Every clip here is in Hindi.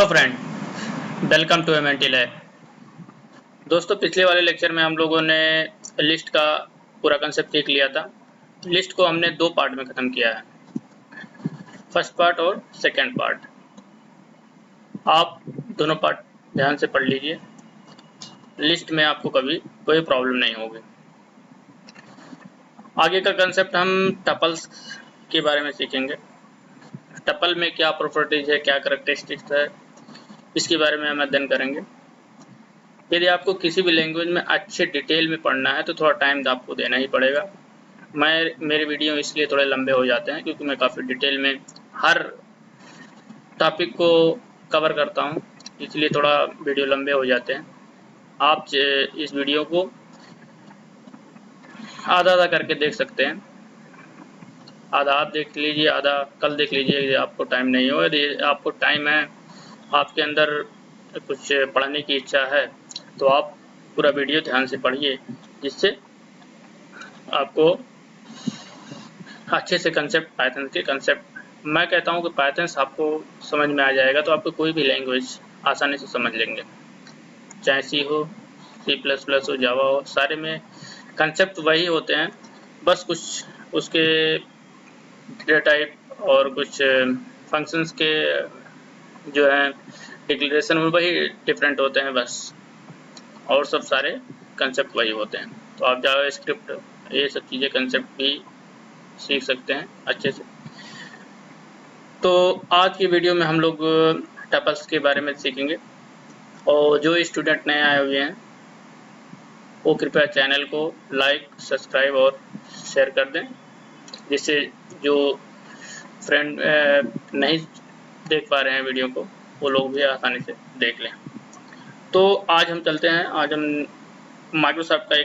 Hello friend, welcome to MNT lab. दोस्तों, पिछले वाले लेक्चर में हम लोगों ने लिस्ट का पूरा कंसेप्ट सीख लिया था। लिस्ट को हमने दो पार्ट में ख़त्म किया है, फर्स्ट पार्ट और सेकंड पार्ट। आप दोनों पार्ट ध्यान से पढ़ लीजिए, लिस्ट में आपको कभी कोई प्रॉब्लम नहीं होगी। आगे का कंसेप्ट हम टपल्स के बारे में सीखेंगे। टपल में क्या प्रॉपर्टीज़ है, क्या करैक्टरिस्टिक्स है, इसके बारे में हम अध्ययन करेंगे। यदि आपको किसी भी लैंग्वेज में अच्छे डिटेल में पढ़ना है तो थोड़ा टाइम आपको देना ही पड़ेगा। मेरे वीडियो इसलिए थोड़े लंबे हो जाते हैं क्योंकि मैं काफ़ी डिटेल में हर टॉपिक को कवर करता हूं, इसलिए थोड़ा वीडियो लंबे हो जाते हैं। आप इस वीडियो को आधा आधा करके देख सकते हैं। आधा आप देख लीजिए, आधा कल देख लीजिए यदि आपको टाइम नहीं हो। यदि आपको टाइम है, आपके अंदर कुछ पढ़ने की इच्छा है, तो आप पूरा वीडियो ध्यान से पढ़िए, जिससे आपको अच्छे से कंसेप्ट, पाइथन के कंसेप्ट, मैं कहता हूँ कि पाइथन आपको समझ में आ जाएगा तो आपको कोई भी लैंग्वेज आसानी से समझ लेंगे, चाहे सी हो, C++ हो, जावा हो, सारे में कंसेप्ट वही होते हैं। बस कुछ उसके डेटा टाइप और कुछ फंक्शंस के जो हैं डिक्लेरेशन वही डिफरेंट होते हैं बस, और सब सारे कंसेप्ट वही होते हैं। तो आप जावा स्क्रिप्ट, ये सब चीज़ें कंसेप्ट भी सीख सकते हैं अच्छे से। तो आज की वीडियो में हम लोग टपल्स के बारे में सीखेंगे, और जो स्टूडेंट नए आए हुए हैं वो कृपया चैनल को लाइक, सब्सक्राइब और शेयर कर दें, जिससे जो फ्रेंड नहीं देख पा रहे हैं वीडियो को, वो लोग भी आसानी से देख लें। तो आज हम चलते हैं, आज हम माइक्रोसॉफ्ट का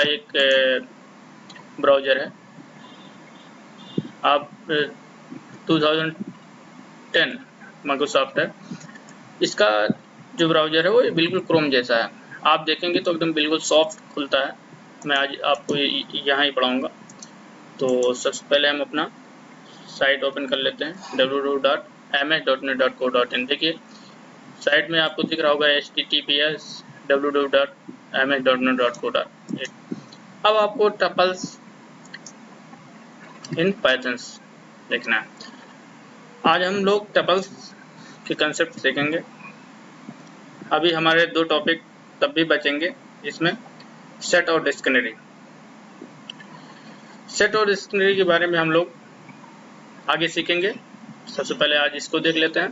एक ब्राउज़र है। आप 2010 माइक्रोसॉफ्ट है, इसका जो ब्राउज़र है वो बिल्कुल क्रोम जैसा है। आप देखेंगे तो एकदम बिल्कुल सॉफ्ट खुलता है। मैं आज आपको यहाँ ही पढ़ाऊँगा। तो सबसे पहले हम अपना साइट ओपन कर लेते हैं, www.ms.net.co.in। देखिए साइट में आपको दिख रहा होगा https://www.ms.net.co.in। अब आपको टपल्स इन पाइथन्स देखना है। आज हम लोग टपल्स के कंसेप्ट सीखेंगे। अभी हमारे दो टॉपिक तब भी बचेंगे इसमें, सेट और डिक्शनरी। सेट और डिक्शनरी के बारे में हम लोग आगे सीखेंगे। सबसे पहले आज इसको देख लेते हैं।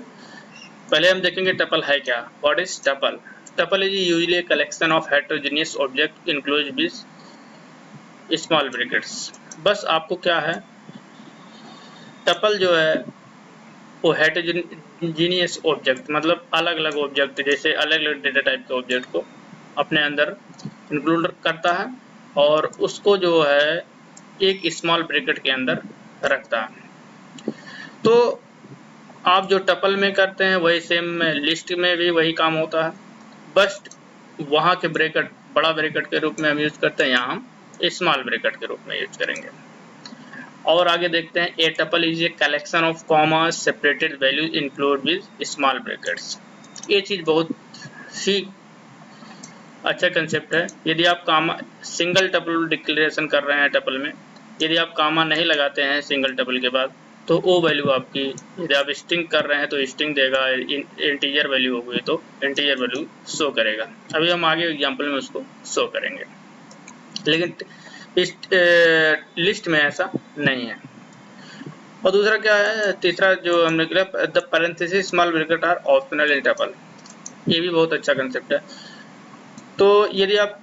पहले हम देखेंगे टपल है क्या। What is tuple? Tuple is usually A collection of heterogeneous object enclosed with small brackets. बस आपको क्या है, टपल जो है वो हेटेरोजेनियस ऑब्जेक्ट मतलब अलग अलग ऑब्जेक्ट, जैसे अलग अलग डेटा टाइप के ऑब्जेक्ट को अपने अंदर इंक्लूड करता है और उसको जो है एक स्मॉल ब्रैकेट के अंदर रखता है। तो आप जो टपल में करते हैं वही सेम लिस्ट में भी वही काम होता है, बस वहाँ के ब्रैकेट बड़ा ब्रैकेट के रूप में हम यूज करते हैं, यहाँ हम स्मॉल ब्रैकेट के रूप में यूज करेंगे। और आगे देखते हैं, a tuple is a collection of comma separated values include with small brackets. ये चीज़ बहुत ही अच्छा कंसेप्ट है। यदि आप कामा सिंगल टपल डिक्लेरेशन कर रहे हैं टपल में, यदि आप कामा नहीं लगाते हैं सिंगल टपल के बाद, तो वो वैल्यू आपकी, यदि आप स्ट्रिंग कर रहे हैं तो स्ट्रिंग देगा, इंटीजर वैल्यू हो गई तो इंटीजर वैल्यू शो करेगा। अभी हम आगे एग्जांपल में उसको शो करेंगे, लेकिन इस लिस्ट में ऐसा नहीं है। और दूसरा क्या है, तीसरा जो हमने किया, the parenthesis small bracket are optional in tuple. ये भी बहुत अच्छा कंसेप्ट है। तो यदि आप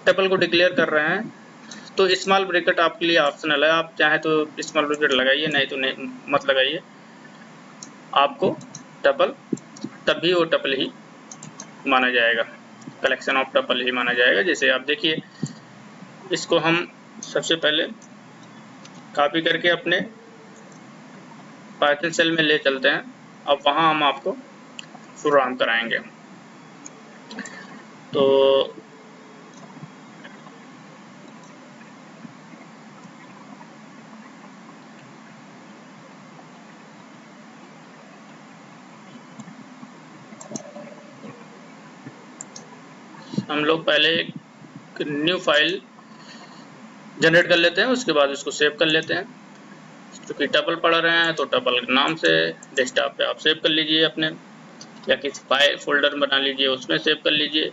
टपल को डिक्लेयर कर रहे हैं तो स्मॉल ब्रैकेट आपके लिए ऑप्शनल है। आप चाहे तो स्मॉल ब्रैकेट लगाइए, नहीं तो नहीं मत लगाइए। आपको टपल तब भी वो टपल ही माना जाएगा, कलेक्शन ऑफ टपल ही माना जाएगा। जैसे आप देखिए, इसको हम सबसे पहले कॉपी करके अपने पाइथन सेल में ले चलते हैं। अब वहाँ हम आपको प्रोग्राम कराएंगे। तो हम लोग पहले एक न्यू फाइल जनरेट कर लेते हैं, उसके बाद उसको सेव कर लेते हैं। क्योंकि टपल पढ़ रहे हैं तो टपल के नाम से डेस्कटॉप पे आप सेव कर लीजिए अपने, या किसी फाइल फोल्डर बना लीजिए, उसमें सेव कर लीजिए,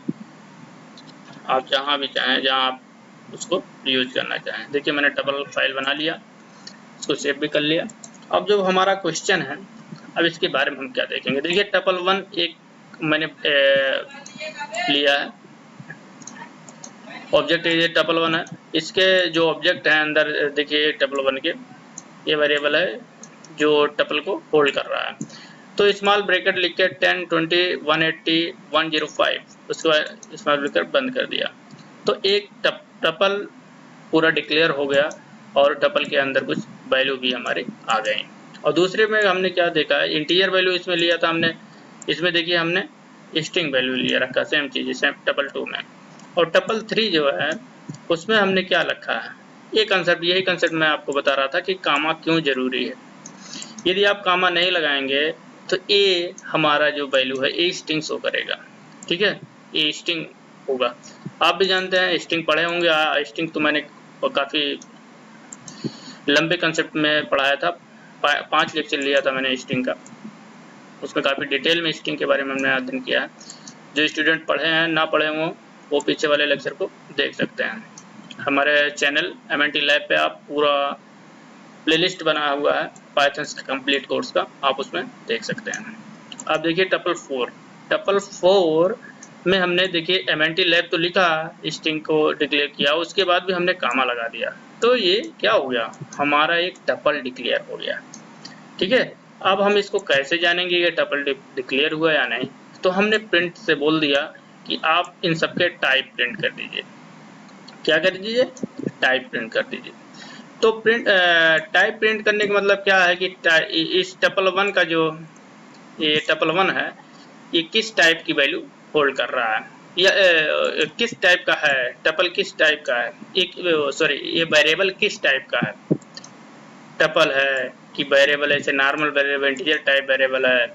आप जहाँ भी चाहें, जहाँ आप उसको यूज करना चाहें। देखिए मैंने टपल फाइल बना लिया, इसको सेव भी कर लिया। अब जो हमारा क्वेश्चन है, अब इसके बारे में हम क्या देखेंगे। देखिए टपल 1 एक मैंने लिया है, ऑब्जेक्ट ये टपल 1 है। इसके जो ऑब्जेक्ट हैं अंदर देखिए टपल 1 के ये वेरिएबल है जो टपल को होल्ड कर रहा है। तो स्मॉल ब्रैकेट लिख के 10, 20, 180, 105 उसके बाद स्मॉल ब्रैकेट बंद कर दिया। तो एक टपल पूरा डिक्लेयर हो गया और टपल के अंदर कुछ वैल्यू भी हमारे आ गए। और दूसरे में हमने क्या देखा है, इंटीजर वैल्यू इसमें लिया था हमने, इसमें देखिए हमने स्ट्रिंग वैल्यू लिया रखा, सेम चीज़ सेम टपल 2 में। और टपल 3 जो है उसमें हमने क्या रखा है, ये कंसेप्ट, यही कंसेप्ट मैं आपको बता रहा था कि कामा क्यों जरूरी है। यदि आप कामा नहीं लगाएंगे तो ए हमारा जो वैल्यू है ए स्ट्रिंग शो करेगा, ठीक है, ए स्ट्रिंग होगा। आप भी जानते हैं स्ट्रिंग पढ़े होंगे, स्ट्रिंग तो मैंने काफ़ी लंबे कंसेप्ट में पढ़ाया था, 5 लेक्चर लिया था मैंने स्ट्रिंग का, उसमें काफ़ी डिटेल में स्ट्रिंग के बारे में हमने अध्ययन किया है। जो स्टूडेंट पढ़े हैं ना पढ़े हों वो पीछे वाले लेक्चर को देख सकते हैं। हमारे चैनल MNT लैब पे आप पूरा प्लेलिस्ट बना हुआ है पाइथन कंप्लीट कोर्स का, आप उसमें देख सकते हैं। अब देखिए टपल 4 में हमने देखिए MNT लैब तो लिखा, स्ट्रिंग को डिक्लेयर किया, उसके बाद भी हमने कामा लगा दिया, तो ये क्या हो गया, हमारा एक टपल डिक्लेयर हो गया, ठीक है। अब हम इसको कैसे जानेंगे ये टपल डिक्लेयर हुआ या नहीं, तो हमने प्रिंट से बोल दिया कि आप इन सबके टाइप प्रिंट कर दीजिए। क्या कर दीजिए, टाइप प्रिंट कर दीजिए। तो टाइप प्रिंट करने का मतलब क्या है कि इस टपल 1 का जो ये टपल 1 है ये किस टाइप की वैल्यू होल्ड कर रहा है, या किस टाइप का है, टपल किस टाइप का है, ये वेरिएबल किस टाइप का है, टपल है कि वेरिएबल है, जैसे normal variable, integer type variable है,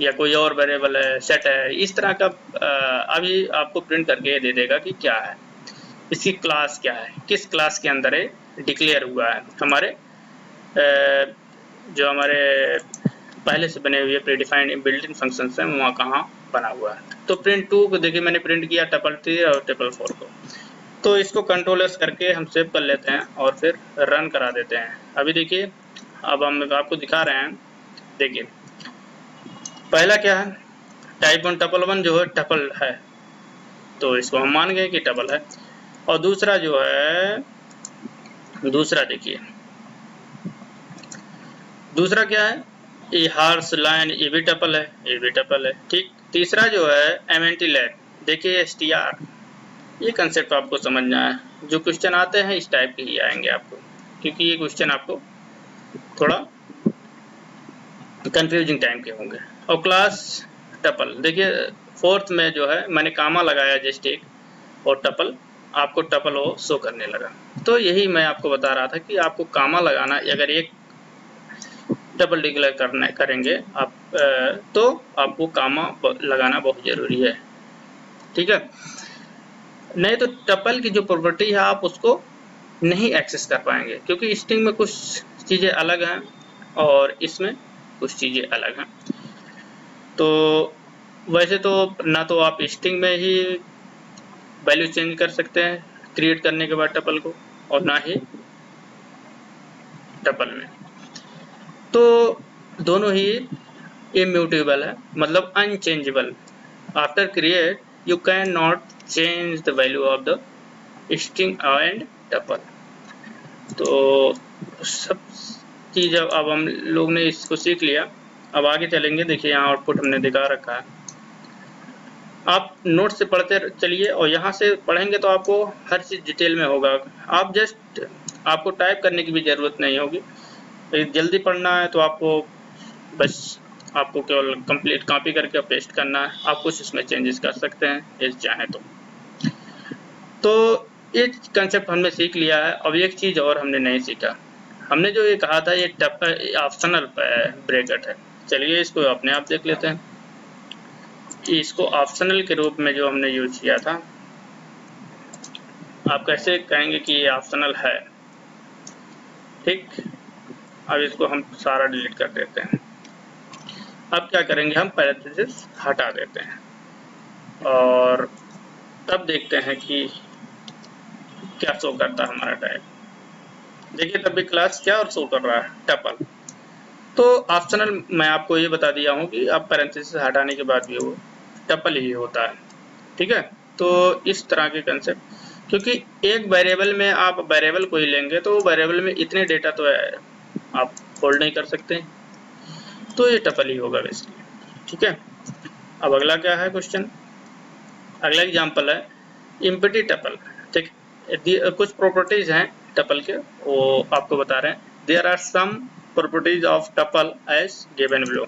या कोई और वेरिएबल है, सेट है, इस तरह का अभी आपको प्रिंट करके दे देगा कि क्या है, इसकी क्लास क्या है, किस क्लास के अंदर है डिक्लेयर हुआ है। हमारे जो हमारे पहले से बने हुए प्रीडिफाइंड बिल्ट इन फंक्शंस हैं वहाँ कहाँ बना हुआ है। तो प्रिंट 2 को देखिए मैंने प्रिंट किया टपल 3 और टपल 4 को। तो इसको कंट्रोल एस करके हम सेव कर लेते हैं और फिर रन करा देते हैं। अभी देखिए अब हम आपको दिखा रहे हैं, देखिए पहला क्या है, टाइप 1 टपल 1 जो है टपल है, तो इसको हम मान गए कि टपल है। और दूसरा जो है, दूसरा देखिए दूसरा क्या है, ये हार्स लाइन, ये भी टपल है, ये भी टपल है, ठीक। तीसरा जो है MNT लैब, देखिए str, ये कंसेप्ट आपको समझना है, जो क्वेश्चन आते हैं इस टाइप के ही आएंगे आपको, क्योंकि ये क्वेश्चन आपको थोड़ा कंफ्यूजिंग टाइम के होंगे। और क्लास टपल, देखिए 4th में जो है मैंने कामा लगाया जस्ट एक, और टपल आपको टपल वो शो करने लगा। तो यही मैं आपको बता रहा था कि आपको कामा लगाना, अगर एक टपल डिक्लेयर करेंगे आप तो आपको कामा लगाना बहुत जरूरी है, ठीक है। नहीं तो टपल की जो प्रॉपर्टी है आप उसको नहीं एक्सेस कर पाएंगे, क्योंकि स्ट्रिंग में कुछ चीज़ें अलग हैं और इसमें कुछ चीज़ें अलग हैं। तो वैसे तो ना तो आप स्ट्रिंग में ही वैल्यू चेंज कर सकते हैं क्रिएट करने के बाद टपल को, और ना ही टपल में, तो दोनों ही इम्यूटेबल है, मतलब unchangeable. After create you can not change the value of the string and tuple. तो सब चीज़ अब हम लोग ने इसको सीख लिया। अब आगे चलेंगे, देखिए यहाँ आउटपुट हमने दिखा रखा है, आप नोट से पढ़ते चलिए, और यहाँ से पढ़ेंगे तो आपको हर चीज़ डिटेल में होगा। आप जस्ट आपको टाइप करने की भी ज़रूरत नहीं होगी, जल्दी पढ़ना है तो आपको बस आपको केवल कंप्लीट कॉपी करके पेस्ट करना है, आप कुछ इसमें चेंजेस कर सकते हैं यदि चाहें तो ये कंसेप्ट हमने सीख लिया है। अब एक चीज़ और हमने नहीं सीखा, हमने जो ये कहा था ये ऑप्शनल ब्रैकेट है, चलिए इसको अपने आप देख लेते हैं। इसको ऑप्शनल के रूप में जो हमने यूज किया था आप कैसे कहेंगे कि ये ऑप्शनल है। ठीक, अब इसको हम सारा डिलीट कर देते हैं। अब क्या करेंगे, हम पैरेंथेसिस हटा देते हैं और तब देखते हैं कि क्या शो करता है हमारा टैग। देखिए तब भी क्लास क्या और शो कर रहा है, टपल। तो ऑप्शनल मैं आपको ये बता दिया हूँ कि आप पैरेंथेसिस हटाने के बाद भी वो टपल ही होता है। ठीक है, तो इस तरह के कंसेप्ट, क्योंकि एक वेरिएबल में आप वेरिएबल को ही लेंगे तो वेरिएबल में इतने डेटा तो आप होल्ड नहीं कर सकते, तो ये टपल ही होगा बेसिकली। ठीक है, अब अगला क्या है क्वेश्चन, अगला एग्जांपल है एम्प्टी टपल। ठीक, कुछ प्रॉपर्टीज हैं टपल के, वो आपको बता रहे हैं। There are some properties of tuple as given below.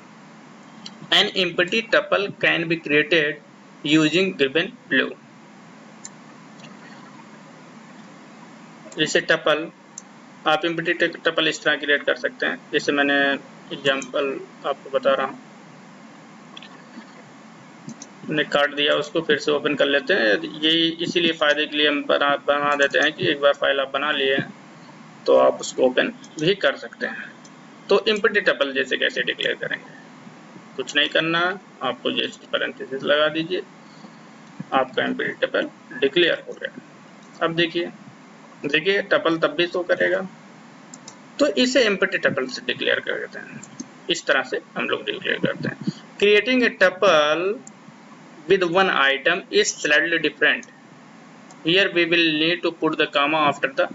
An empty tuple can be created using given below. जैसे टपल, आप एम्प्टी टपल इस तरह क्रिएट कर सकते हैं, जैसे मैंने एग्जांपल आपको बता रहा हूँ। हमने काट दिया उसको, फिर से ओपन कर लेते हैं। ये इसीलिए फ़ायदे के लिए हम बना देते हैं कि एक बार फाइल आप बना लिए हैं तो आप उसको ओपन भी कर सकते हैं। तो एम्प्टी टपल जैसे कैसे डिक्लेयर करेंगे, कुछ नहीं करना, आपको जस्ट पैरेंथेसिस लगा दीजिए, आपका एम्प्टी टपल डिक्लेयर हो गया। अब देखिए टपल तब भी शो करेगा, तो इसे एम्प्टी टपल से डिक्लेयर कर देते हैं। इस तरह से हम लोग डिक्लेयर करते हैं। Creating a tuple with one item is slightly different. Here we will need to put the comma after the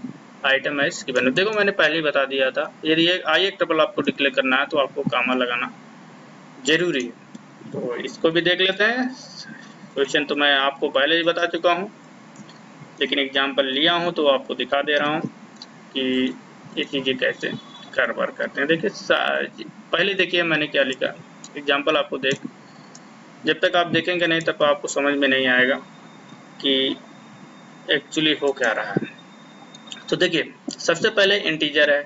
item as given. देखो मैंने पहले ही बता दिया था, यदि एक टपल आपको डिक्लेयर करना है तो आपको कामा लगाना जरूरी है। तो इसको भी देख लेते हैं। क्वेश्चन तो मैं आपको पहले ही बता चुका हूँ, लेकिन एग्जाम्पल लिया हूँ तो आपको दिखा दे रहा हूँ कि ये चीज़ें कैसे कारबार करते हैं। देखिए पहले देखिए मैंने क्या लिखा, एग्जाम्पल आपको जब तक आप देखेंगे नहीं तब आपको समझ में नहीं आएगा कि एक्चुअली हो क्या रहा है। तो देखिए सबसे पहले इंटीजर है,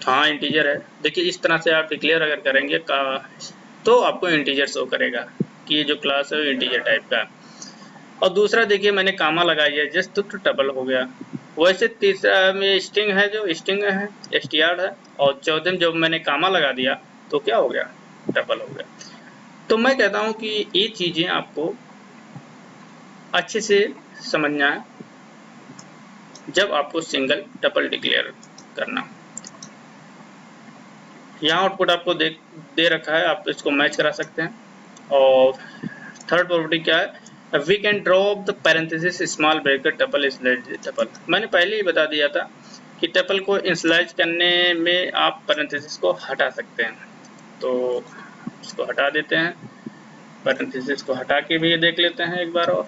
हाँ इंटीजर है। देखिए इस तरह से आप डिक्लेयर अगर करेंगे तो आपको इंटीजर शो करेगा कि ये जो क्लास है वो इंटीजर टाइप का। और दूसरा देखिए मैंने कामा लगाई है जस्ट तो टपल हो गया। वैसे तीसरा में स्ट्रिंग है, जो स्ट्रिंग है str है, और चौथे में जब मैंने कामा लगा दिया तो क्या हो गया, टपल हो गया। तो मैं कहता हूँ कि ये चीज़ें आपको अच्छे से समझना है जब आपको सिंगल टपल डिक्लेयर करना। यहाँ आउटपुट आपको दे रखा है, आप इसको मैच करा सकते हैं। और थर्ड प्रॉपर्टी क्या है, we can drop the parenthesis small bracket tuple slash tuple. मैंने पहले ही बता दिया था कि टपल को इनिशियलाइज करने में आप पैरेंथेसिस को हटा सकते हैं, तो इसको हटा देते हैं। पैरेंथेसिस को हटा के भी ये देख लेते हैं एक बार और।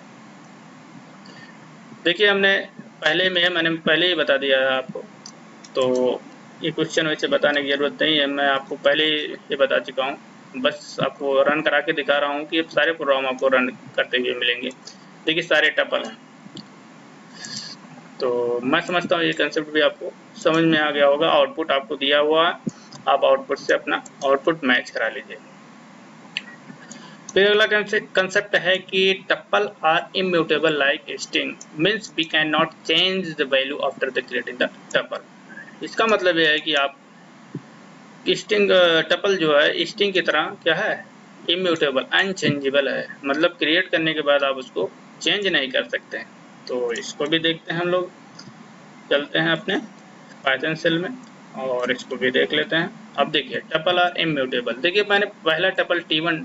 देखिए मैंने पहले ही बता दिया है आपको, तो ये क्वेश्चन वैसे बताने की ज़रूरत नहीं है, मैं आपको पहले ये बता चुका हूँ। बस आपको रन करा के दिखा रहा हूँ कि सारे प्रोग्राम आपको रन करते हुए मिलेंगे। देखिए सारे टपल हैं, तो मैं समझता हूँ ये कंसेप्ट भी आपको समझ में आ गया होगा। आउटपुट आपको दिया हुआ है, आप आउटपुट से अपना आउटपुट मैच करा लीजिए। फिर अगला कंसेप्ट है कि tuple are immutable like string, means we can not change the value after the creating the tuple. इसका मतलब यह है कि आप स्ट्रिंग टपल जो है स्ट्रिंग की तरह क्या है, इम्यूटेबल अनचेंजेबल है, मतलब क्रिएट करने के बाद आप उसको चेंज नहीं कर सकते हैं। तो इसको भी देखते हैं हम लोग, चलते हैं अपने पाइथन सेल में और इसको भी देख लेते हैं। अब देखिए टपल आर इम्यूटेबल, देखिए मैंने पहला टपल T1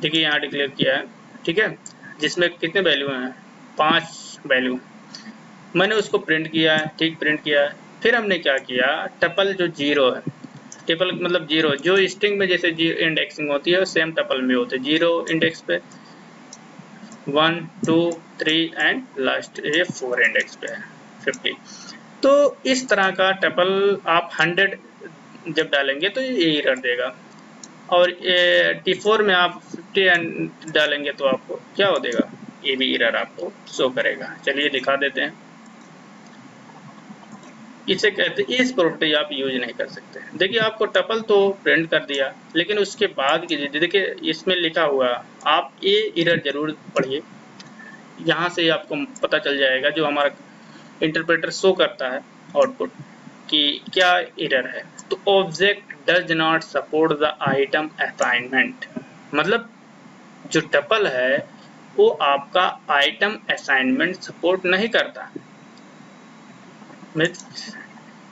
देखिए यहाँ डिक्लेयर किया है, ठीक है, जिसमें कितने वैल्यू हैं, 5 वैल्यू। मैंने उसको प्रिंट किया है, ठीक प्रिंट किया है। फिर हमने क्या किया, टपल जो 0 है, टपल मतलब 0 जो स्ट्रिंग में जैसे इंडेक्सिंग होती है सेम टपल में होते हैं, 0 इंडेक्स पे, 1 2 3 एंड लास्ट ये 4 इंडेक्स पे है, 50। तो इस तरह का टपल आप 100 जब डालेंगे तो ये एरर देगा, और T4 में आप 50 डालेंगे तो आपको क्या हो देगा, ये भी एरर आपको शो करेगा। चलिए दिखा देते हैं। इसे कहते हैं, इस प्रॉपर्टी आप यूज नहीं कर सकते। देखिए आपको टपल तो प्रिंट कर दिया, लेकिन उसके बाद की देखिए इसमें लिखा हुआ, आप ये एरर जरूर पढ़िए। यहाँ से आपको पता चल जाएगा जो हमारा इंटरप्रेटर शो करता है आउटपुट कि क्या एरर है। तो object does not support the item assignment, मतलब जो टपल है वो आपका आइटम असाइनमेंट सपोर्ट नहीं करता। मीन्स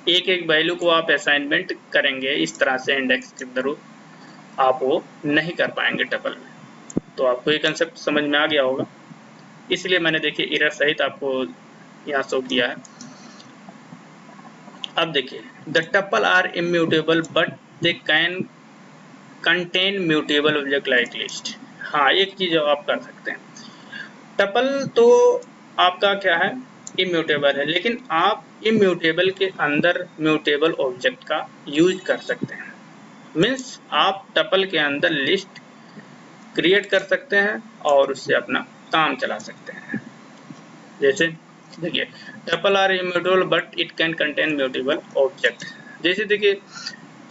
एक एक वैल्यू को आप असाइनमेंट करेंगे इस तरह से इंडेक्स के थ्रू, आप वो नहीं कर पाएंगे टपल में। तो आपको ये कंसेप्ट समझ में आ गया होगा, इसलिए मैंने देखिए एरर सहित आपको यहाँ शो किया है। अब देखिए the tuple are immutable but they can contain mutable object like list. हाँ, एक चीज आप कर सकते हैं, टपल तो आपका क्या है, इम्यूटेबल है, लेकिन आप इम्यूटेबल के अंदर म्यूटेबल ऑब्जेक्ट का यूज कर सकते हैं। मीन्स आप टपल के अंदर लिस्ट क्रिएट कर सकते हैं और उससे अपना काम चला सकते हैं। जैसे देखिए tuple are immutable but it can contain mutable object. जैसे देखिए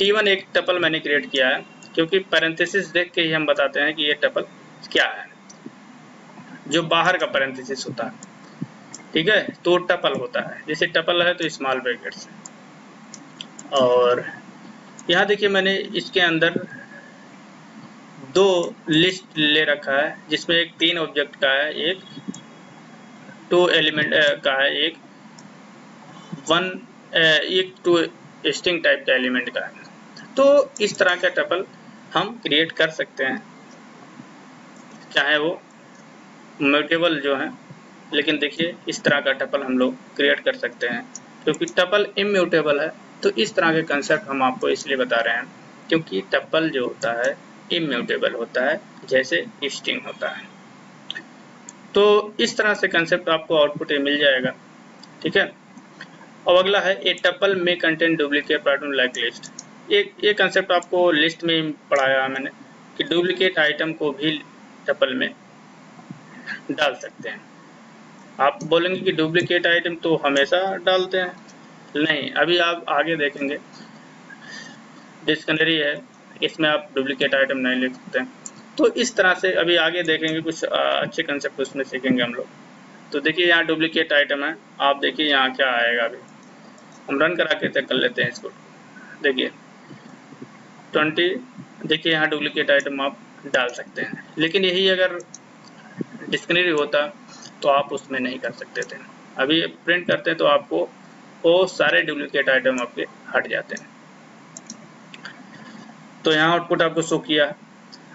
T1 एक टपल मैंने क्रिएट किया है, क्योंकि पैरेंथेसिस देख के ही हम बताते हैं कि ये टपल क्या है, जो बाहर का पैरेंथेसिस होता है, ठीक है, तो टपल होता है। जैसे टपल है तो स्मॉल ब्रैकेट्स, और यहाँ देखिए मैंने इसके अंदर दो लिस्ट ले रखा है, जिसमें एक 3 ऑब्जेक्ट का है, एक 2 एलिमेंट का है, एक 2 स्ट्रिंग टाइप का एलिमेंट का है। तो इस तरह का टपल हम क्रिएट कर सकते हैं, चाहे वो म्यूटेबल जो है, लेकिन देखिए इस तरह का टपल हम लोग क्रिएट कर सकते हैं। क्योंकि टपल इम्यूटेबल है तो इस तरह के कंसेप्ट हम आपको इसलिए बता रहे हैं क्योंकि टपल जो होता है इम्यूटेबल होता है, जैसे स्ट्रिंग होता है। तो इस तरह से कंसेप्ट आपको आउटपुट मिल जाएगा, ठीक है। और अगला है ए टपल में contain duplicate pattern like list. ये कंसेप्ट आपको लिस्ट में पढ़ाया मैंने कि डुप्लीकेट आइटम को भी टपल में डाल सकते हैं। आप बोलेंगे कि डुप्लीकेट आइटम तो हमेशा डालते हैं, नहीं, अभी आप आगे देखेंगे डिक्शनरी है, इसमें आप डुप्लीकेट आइटम नहीं लिख सकते। तो इस तरह से अभी आगे देखेंगे, कुछ अच्छे कंसेप्ट उसमें सीखेंगे हम लोग। तो देखिए यहाँ डुप्लीकेट आइटम है, आप देखिए यहाँ क्या आएगा, अभी हम रन करा के चेक कर लेते हैं इसको। देखिए 20, देखिए यहाँ डुप्लीकेट आइटम आप डाल सकते हैं, लेकिन यही अगर डिक्शनरी होता तो आप उसमें नहीं कर सकते थे। अभी प्रिंट करते हैं तो आपको वो सारे डुप्लीकेट आइटम आपके हट जाते हैं। तो यहाँ आउटपुट आपको शो किया।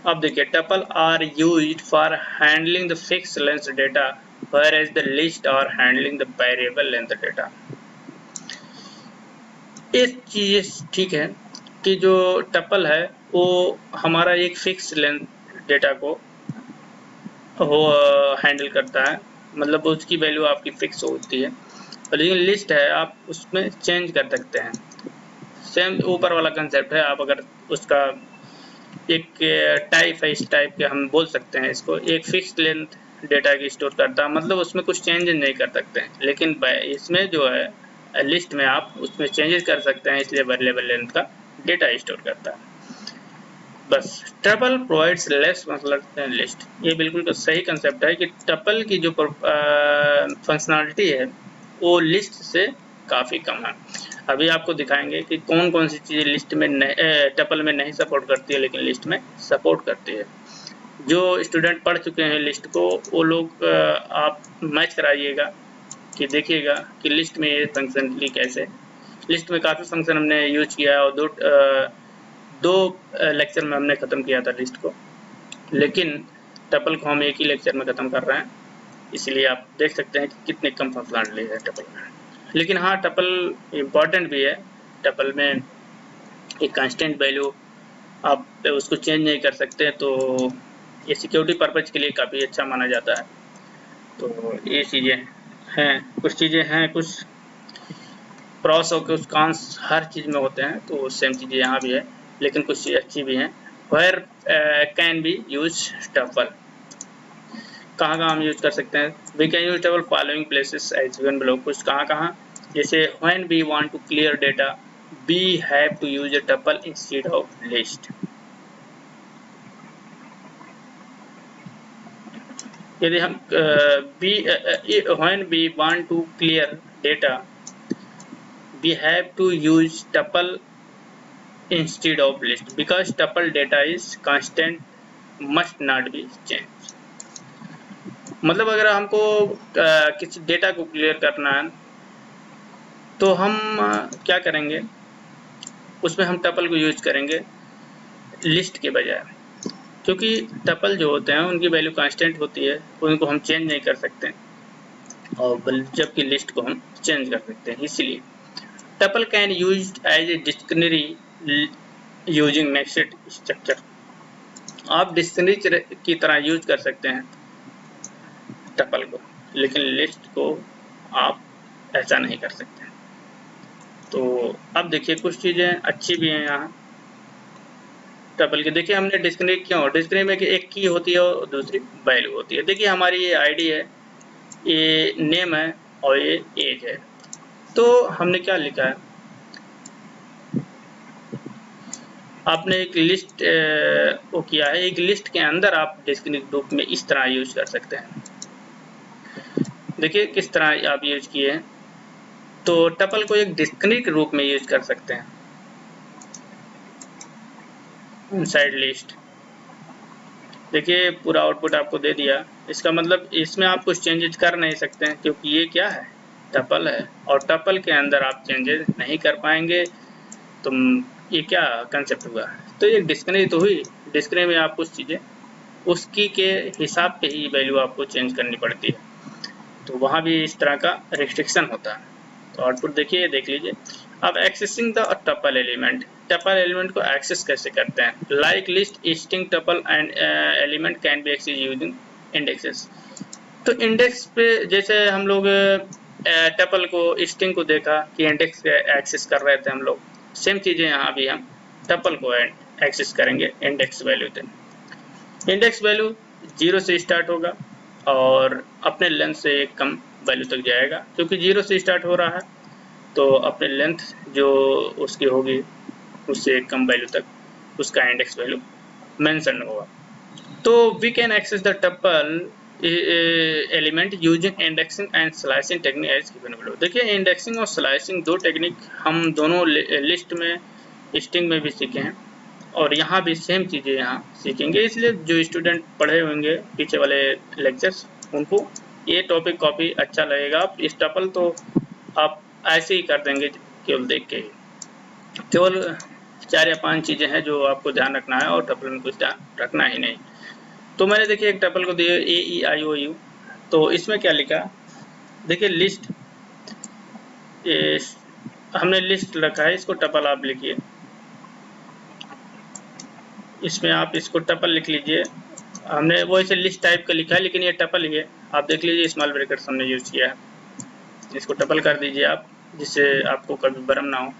अब देखिए tuple are used for handling the fixed length data whereas the list are handling the variable length data. एक चीज ठीक है कि जो टपल है वो हमारा एक फिक्स लेंथ डेटा को वो हैंडल करता है, मतलब उसकी वैल्यू आपकी फिक्स होती है। और लेकिन लिस्ट है आप उसमें चेंज कर सकते हैं। सेम ऊपर वाला कंसेप्ट है, आप अगर उसका एक टाइप है, इस टाइप के हम बोल सकते हैं इसको, एक फिक्स लेंथ डेटा की स्टोर करता है, मतलब उसमें कुछ चेंजेस नहीं कर सकते हैं। लेकिन इसमें जो है लिस्ट में आप उसमें चेंजेस कर सकते हैं, इसलिए वेरिएबल लेंथ का डेटा स्टोर करता है। बस टपल प्रोवाइड्स लेस मतलब लिस्ट, ये बिल्कुल सही कंसेप्ट है कि टपल की जो फंक्शनलिटी है वो लिस्ट से काफ़ी कम है। अभी आपको दिखाएंगे कि कौन कौन सी चीज़ें लिस्ट में टपल में नहीं सपोर्ट करती है लेकिन लिस्ट में सपोर्ट करती है। जो स्टूडेंट पढ़ चुके हैं लिस्ट को वो लोग आप मैच कराइएगा कि देखिएगा कि लिस्ट में ये फंक्शनलिटी कैसे। लिस्ट में काफ़ी फंक्शन हमने यूज किया है और दो लेक्चर में हमने ख़त्म किया था लिस्ट को, लेकिन टपल को हम एक ही लेक्चर में ख़त्म कर रहे हैं, इसलिए आप देख सकते हैं कि कितने कम फंक्शनलिटी है टपल में। लेकिन हाँ, टपल इम्पॉर्टेंट भी है। टपल में एक कांस्टेंट वैल्यू आप उसको चेंज नहीं कर सकते, तो ये सिक्योरिटी पर्पज़ के लिए काफ़ी अच्छा माना जाता है। तो ये चीज़ें हैं, कुछ चीज़ें हैं, कुछ प्रॉस और कुछ कॉन्स हर चीज़ में होते हैं, तो सेम चीज़ें यहाँ भी है, लेकिन कुछ चीज़ अच्छी भी हैं। Where can be use tuple, कहाँ कहाँ हम यूज कर सकते हैं। We can use tuple following places as given below, कुछ कहाँ कहाँ, जैसे when we want to clear data we have to use a tuple instead of list. यदि हम when we want to clear data we have to use tuple instead of list because tuple data is constant must not be changed। मतलब अगर हमको किसी डेटा को क्लियर करना है तो हम क्या करेंगे, उसमें हम टपल को यूज करेंगे लिस्ट के बजाय, क्योंकि टपल जो होते हैं उनकी वैल्यू कांस्टेंट होती है, उनको हम चेंज नहीं कर सकते और जबकि लिस्ट को हम चेंज कर सकते हैं। इसीलिए tuple can use as a dictionary using nested structure. आप डिक्शनरी की तरह यूज कर सकते हैं टपल को, लेकिन लिस्ट को आप ऐसा नहीं कर सकते। तो अब देखिए कुछ चीज़ें अच्छी भी हैं यहाँ टपल की। देखिए हमने डिक्शनरी क्यों, डिक्शनरी में एक की होती है और दूसरी वैल्यू होती है। देखिए हमारी ये आईडी है, ये नेम है और ये एज है। तो हमने क्या लिखा है, आपने एक लिस्ट वो किया है, एक लिस्ट के अंदर आप डिक्शनरी ग्रुप में इस तरह यूज कर सकते हैं। देखिए किस तरह आप यूज किए हैं। तो टपल को एक डिक्शनरी के रूप में यूज कर सकते हैं इनसाइड लिस्ट। देखिए पूरा आउटपुट आपको दे दिया, इसका मतलब इसमें आप कुछ चेंजेस कर नहीं सकते हैं क्योंकि ये क्या है, टपल है और टपल के अंदर आप चेंजेस नहीं कर पाएंगे। तो ये क्या कंसेप्ट हुआ, तो ये डिक्शनरी तो हुई, डिक्शनरी में आप कुछ चीज़ें उसकी के हिसाब पे ही वैल्यू आपको चेंज करनी पड़ती है, तो वहाँ भी इस तरह का रिस्ट्रिक्शन होता है। तो आउटपुट देखिए, देख लीजिए। अब accessing the tuple element, tuple element को एक्सेस कैसे करते हैं, like list string tuple and element can be access using indexes. तो इंडेक्स पे जैसे हम लोग टपल को स्ट्रिंग को देखा कि इंडेक्स एक्सेस कर रहे थे हम लोग, सेम चीज़ें यहाँ भी हम टपल को एक्सेस करेंगे इंडेक्स वैल्यू से। इंडेक्स वैल्यू 0 से स्टार्ट होगा और अपने लेंथ से एक कम वैल्यू तक जाएगा, क्योंकि 0 से स्टार्ट हो रहा है तो अपने लेंथ जो उसकी होगी उससे एक कम वैल्यू तक उसका इंडेक्स वैल्यू मेंशन होगा। तो we can access the tuple element using indexing and slicing technique as given below. देखिए इंडेक्सिंग और स्लाइसिंग दो टेक्निक हम दोनों लिस्ट में स्ट्रिंग में भी सीखे हैं और यहाँ भी सेम चीज़ें यहाँ सीखेंगे, इसलिए जो स्टूडेंट पढ़े होंगे पीछे वाले लेक्चर्स उनको ये टॉपिक कॉपी अच्छा लगेगा। आप इस टपल तो आप ऐसे ही कर देंगे केवल देख के ही, केवल 4 या 5 चीज़ें हैं जो आपको ध्यान रखना है और टपल में कुछ ध्यान रखना ही नहीं। तो मैंने देखिए एक टपल को दिया AEIOU, तो इसमें क्या लिखा, देखिए लिस्ट, हमने लिस्ट रखा है, इसको टपल आप लिखिए, इसमें आप इसको टपल लिख लीजिए। हमने वो इसे लिस्ट टाइप का लिखा है लेकिन ये टपल ही है, आप देख लीजिए स्मॉल ब्रैकेट्स हमने यूज किया है, इसको टपल कर दीजिए आप, जिससे आपको कभी भ्रम ना हो।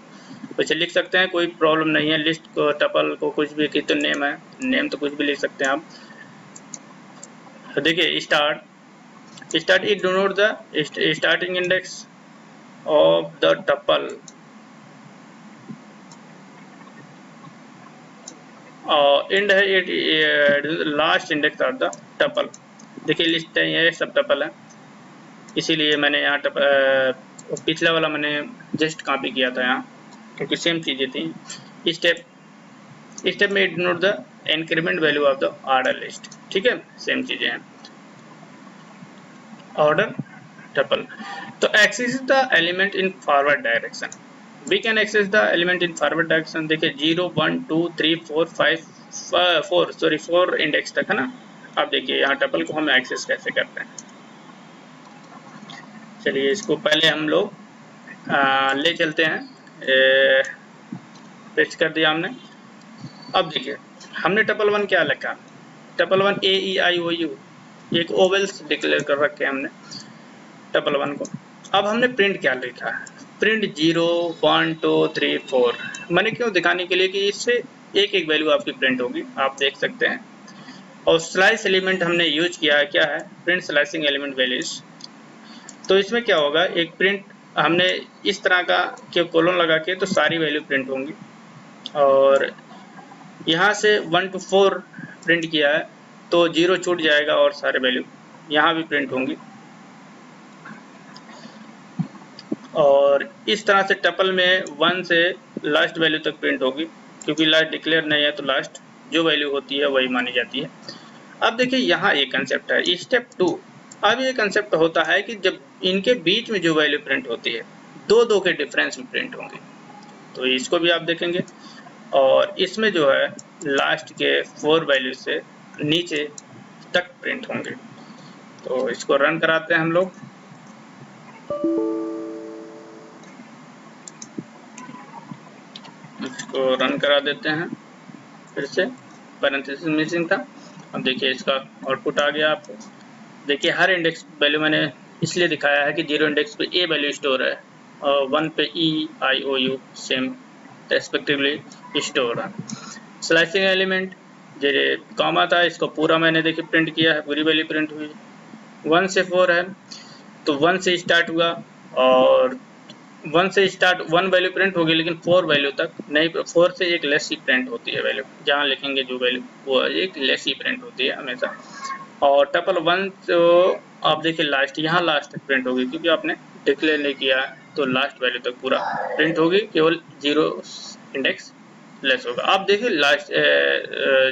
वैसे लिख सकते हैं, कोई प्रॉब्लम नहीं है, लिस्ट को टपल को कुछ भी की तो नेम है, नेम तो कुछ भी लिख सकते हैं आप। देखिए start it denote the starting index of the tuple and है it last index of the tuple. देखिए लिस्ट है, ये सब टपल है, इसीलिए मैंने यहाँ पिछला वाला मैंने जस्ट कॉपी किया था यहाँ, क्योंकि सेम चीज़ें थी। स्टेप में it denote the increment value of the order list, ठीक है, सेम चीज़ें हैं। ऑर्डर टपल, तो access the element in forward direction, we can access the element in forward direction. देखिए 0 1 2 3 4 5 4 इंडेक्स तक है ना। अब देखिए यहाँ टपल को हम एक्सेस कैसे करते हैं, चलिए इसको पहले हम लोग ले चलते हैं, पेस्ट कर दिया हमने। अब देखिए हमने टपल 1 क्या लिखा, टपल 1 AEIOU, एक ओवल्स डिक्लेयर कर रखे हैं हमने टपल 1 को। अब हमने प्रिंट क्या लिखा है, प्रिंट 0 1 2 3 4, मैंने क्यों दिखाने के लिए कि इससे एक एक वैल्यू आपकी प्रिंट होगी, आप देख सकते हैं। और स्लाइस एलिमेंट हमने यूज किया है, क्या है, प्रिंट स्लाइसिंग एलिमेंट वैल्यूज। तो इसमें क्या होगा, एक प्रिंट हमने इस तरह का कि कोलन लगा के तो सारी वैल्यू प्रिंट होंगी, और यहाँ से 1 to 4 प्रिंट किया है तो 0 छूट जाएगा और सारे वैल्यू यहाँ भी प्रिंट होंगी। और इस तरह से टपल में 1 से लास्ट वैल्यू तक प्रिंट होगी, क्योंकि लास्ट डिक्लेयर नहीं है तो लास्ट जो वैल्यू होती है वही मानी जाती है। अब देखिए यहाँ एक कंसेप्ट है स्टेप 2। अब ये कंसेप्ट होता है कि जब इनके बीच में जो वैल्यू प्रिंट होती है दो के डिफरेंस में प्रिंट होंगे, तो इसको भी आप देखेंगे। और इसमें जो है लास्ट के 4 वैल्यू से नीचे तक प्रिंट होंगे। तो इसको रन कराते हैं हम लोग। इसको रन करा देते हैं फिर से, पैरेंथेसिस मिसिंग था। अब देखिए इसका आउटपुट आ गया आपको। देखिए हर इंडेक्स वैल्यू मैंने इसलिए दिखाया है कि 0 इंडेक्स पे ए वैल्यू स्टोर है और 1 पे ई आई ओ यू सेम रेस्पेक्टिवली स्टोर है। स्लाइसिंग एलिमेंट जैसे कॉमा था, इसको पूरा मैंने देखिए प्रिंट किया है, पूरी वैल्यू प्रिंट हुई। 1 से 4 है तो 1 से स्टार्ट हुआ और 1 से स्टार्ट 1 वैल्यू प्रिंट होगी, लेकिन 4 वैल्यू तक नहीं, 4 से एक लेस ही प्रिंट होती है वैल्यू। जहाँ लिखेंगे जो वैल्यू वो एक लेस ही प्रिंट होती है हमेशा। और टपल 1 तो आप देखिए लास्ट, यहाँ लास्ट तक प्रिंट होगी, क्योंकि आपने डिक्लेयर नहीं किया है तो लास्ट वैल्यू तक पूरा प्रिंट होगी, केवल 0 इंडेक्स लेस होगा। आप देखिए लास्ट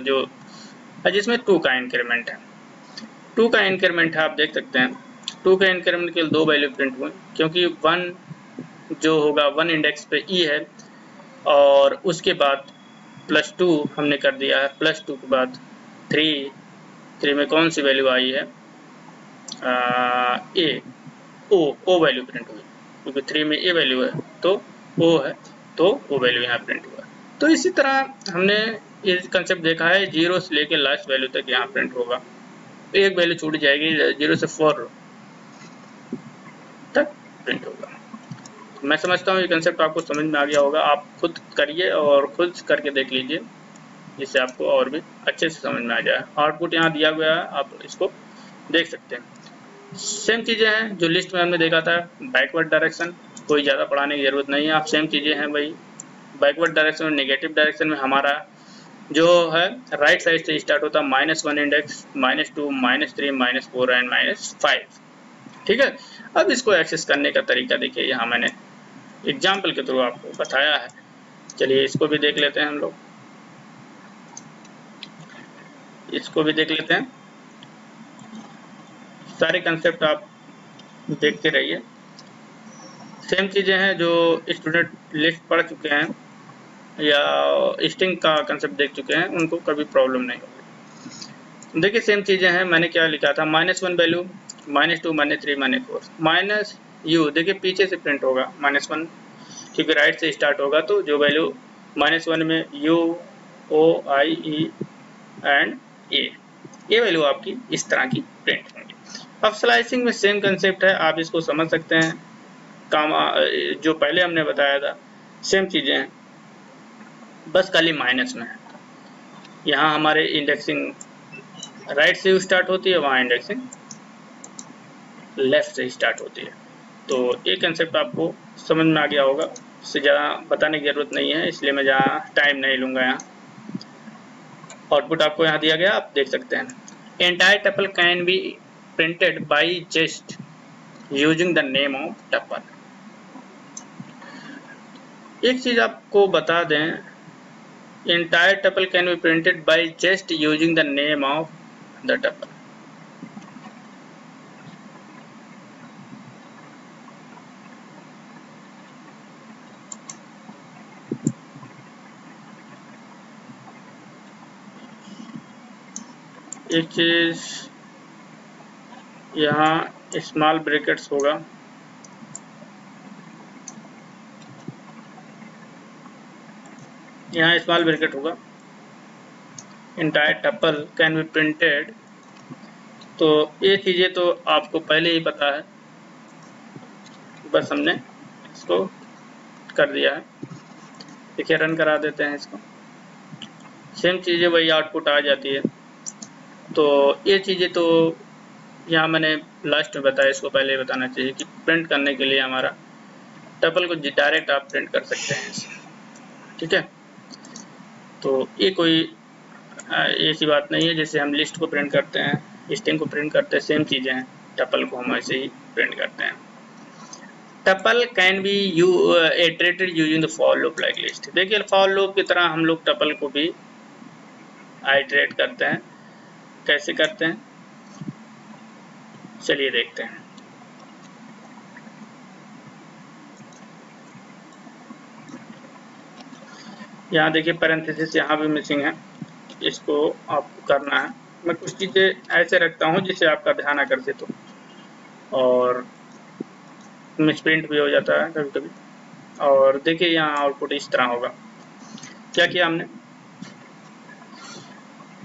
जो जिसमें 2 का इंक्रीमेंट है, 2 का इंक्रीमेंट है, आप देख सकते हैं 2 का इंक्रीमेंट केवल 2 वैल्यू प्रिंट हुए, क्योंकि 1 जो होगा 1 इंडेक्स पे ई है और उसके बाद +2 हमने कर दिया है, +2 के बाद 3 में कौन सी वैल्यू आई है, ए ओ वैल्यू प्रिंट हुई, क्योंकि 3 में ए वैल्यू है तो ओ है, तो ओ वैल्यू यहाँ प्रिंट हुआ। तो इसी तरह हमने ये कंसेप्ट देखा है, 0 से लेके लास्ट वैल्यू तक यहाँ प्रिंट होगा, एक वैल्यू छूट जाएगी 0 से 4 तक प्रिंट होगा। मैं समझता हूँ ये कंसेप्ट आपको समझ में आ गया होगा। आप खुद करिए और खुद करके देख लीजिए, जिससे आपको और भी अच्छे से समझ में आ जाए। आउटपुट यहाँ दिया गया है, आप इसको देख सकते हैं। सेम चीज़ें हैं जो लिस्ट में हमने देखा था। बैकवर्ड डायरेक्शन कोई ज़्यादा पढ़ाने की ज़रूरत नहीं है, आप सेम चीज़ें हैं भाई। बैकवर्ड डायरेक्शन में नेगेटिव डायरेक्शन में हमारा जो है राइट साइड से स्टार्ट होता है, -1 इंडेक्स, -2, -3, -4 एंड -5। ठीक है। अब इसको एक्सेस करने का तरीका देखिए, यहाँ मैंने एग्जाम्पल के थ्रू आपको बताया है। चलिए इसको भी देख लेते हैं हम लोग, इसको भी देख लेते हैं। सारे कंसेप्ट आप देखते रहिए। सेम चीज़ें हैं जो स्टूडेंट लिस्ट पढ़ चुके हैं या स्ट्रिंग का कंसेप्ट देख चुके हैं, उनको कभी प्रॉब्लम नहीं होगी। देखिए सेम चीज़ें हैं, मैंने क्या लिखा था, -1 वैल्यू, -2, -3, -4, माइनस यू, देखिए पीछे से प्रिंट होगा -1, क्योंकि राइट से स्टार्ट होगा, तो जो वैल्यू -1 में you O I E and ए, ये वैल्यू आपकी इस तरह की प्रिंट होंगी। अब स्लाइसिंग में सेम कंसेप्ट है, आप इसको समझ सकते हैं। कामा जो पहले हमने बताया था सेम चीज़ें हैं, बस खाली माइनस में है। यहाँ हमारे इंडेक्सिंग राइट से स्टार्ट होती है, वहाँ इंडेक्सिंग लेफ्ट से स्टार्ट होती है। तो ये कंसेप्ट आपको समझ में आ गया होगा, इससे ज़्यादा बताने की ज़रूरत नहीं है, इसलिए मैं ज़्यादा टाइम नहीं लूँगा। यहाँ आउटपुट आपको यहाँ दिया गया, आप देख सकते हैं। Entire tuple can be printed by just using the name of tuple. एक चीज़ आपको बता दें, entire tuple can be printed by just using the name of the tuple. एक चीज़ यहाँ स्मॉल ब्रैकेट्स होगा, यहाँ स्मॉल ब्रैकेट होगा, entire tuple can be printed. तो ये चीज़ें तो आपको पहले ही पता है, बस हमने इसको कर दिया है। देखिए रन करा देते हैं इसको, सेम चीज़ें वही आउटपुट आ जाती है। तो ये चीज़ें तो यहाँ मैंने लास्ट में बताया, इसको पहले ही बताना चाहिए कि प्रिंट करने के लिए हमारा टपल को डायरेक्ट आप प्रिंट कर सकते हैं, ठीक है। तो ये कोई ऐसी बात नहीं है जैसे हम लिस्ट को प्रिंट करते हैं स्ट्रिंग को प्रिंट करते हैं, सेम चीज़ें हैं, टपल को हम ऐसे ही प्रिंट करते हैं। Tuple can B iterated using the for loop like list. देखिए फॉर लूप की तरह हम लोग टपल को भी आइटरेट करते हैं। कैसे करते हैं चलिए देखते हैं। यहाँ देखिए पैरेंथेसिस यहाँ भी मिसिंग है, इसको आपको करना है। मैं कुछ चीज़ें ऐसे रखता हूँ जिससे आपका ध्यान आकर्षित हो और मिसप्रिंट भी हो जाता है कभी कभी। और देखिए यहाँ आउटपुट इस तरह होगा। क्या किया हमने,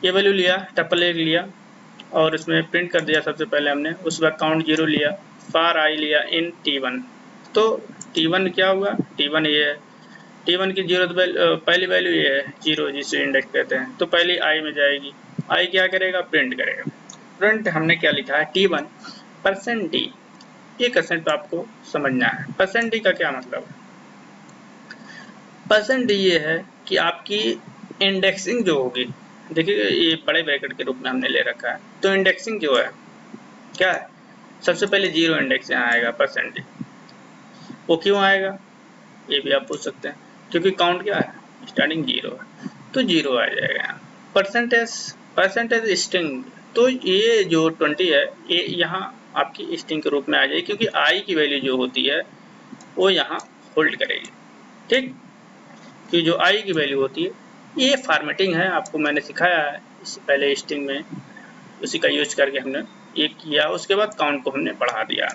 ये वैल्यू लिया, टपल एक लिया और इसमें प्रिंट कर दिया सबसे पहले हमने। उसके बाद काउंट 0 लिया, फार आई लिया इन T1। तो T1 क्या हुआ, T1 ये है, T1 की 0 पहली वैल्यू ये है 0 जिसे इंडेक्स कहते हैं। तो पहली आई में जाएगी, आई क्या करेगा, प्रिंट करेगा। प्रिंट हमने क्या लिखा है T1 %d। ये कंसेप्ट आपको समझना है। %d का क्या मतलब है, %d ये है कि आपकी इंडेक्सिंग जो होगी, देखिए ये बड़े ब्रैकेट के रूप में हमने ले रखा है, तो इंडेक्सिंग जो है क्या है, सबसे पहले 0 इंडेक्स यहाँ आएगा %d। वो क्यों आएगा ये भी आप पूछ सकते हैं, क्योंकि काउंट क्या है, स्टार्टिंग 0 है तो 0 आ जाएगा यहाँ। परसेंटेज स्ट्रिंग, तो ये जो 20 है ये यहाँ आपकी स्ट्रिंग के रूप में आ जाएगी, क्योंकि आई की वैल्यू जो होती है वो यहाँ होल्ड करेगी। ठीक, कि जो आई की वैल्यू होती है, ये फॉर्मेटिंग है, आपको मैंने सिखाया है इससे पहले स्ट्रिंग में, उसी का यूज करके हमने ये किया। उसके बाद काउंट को हमने बढ़ा दिया।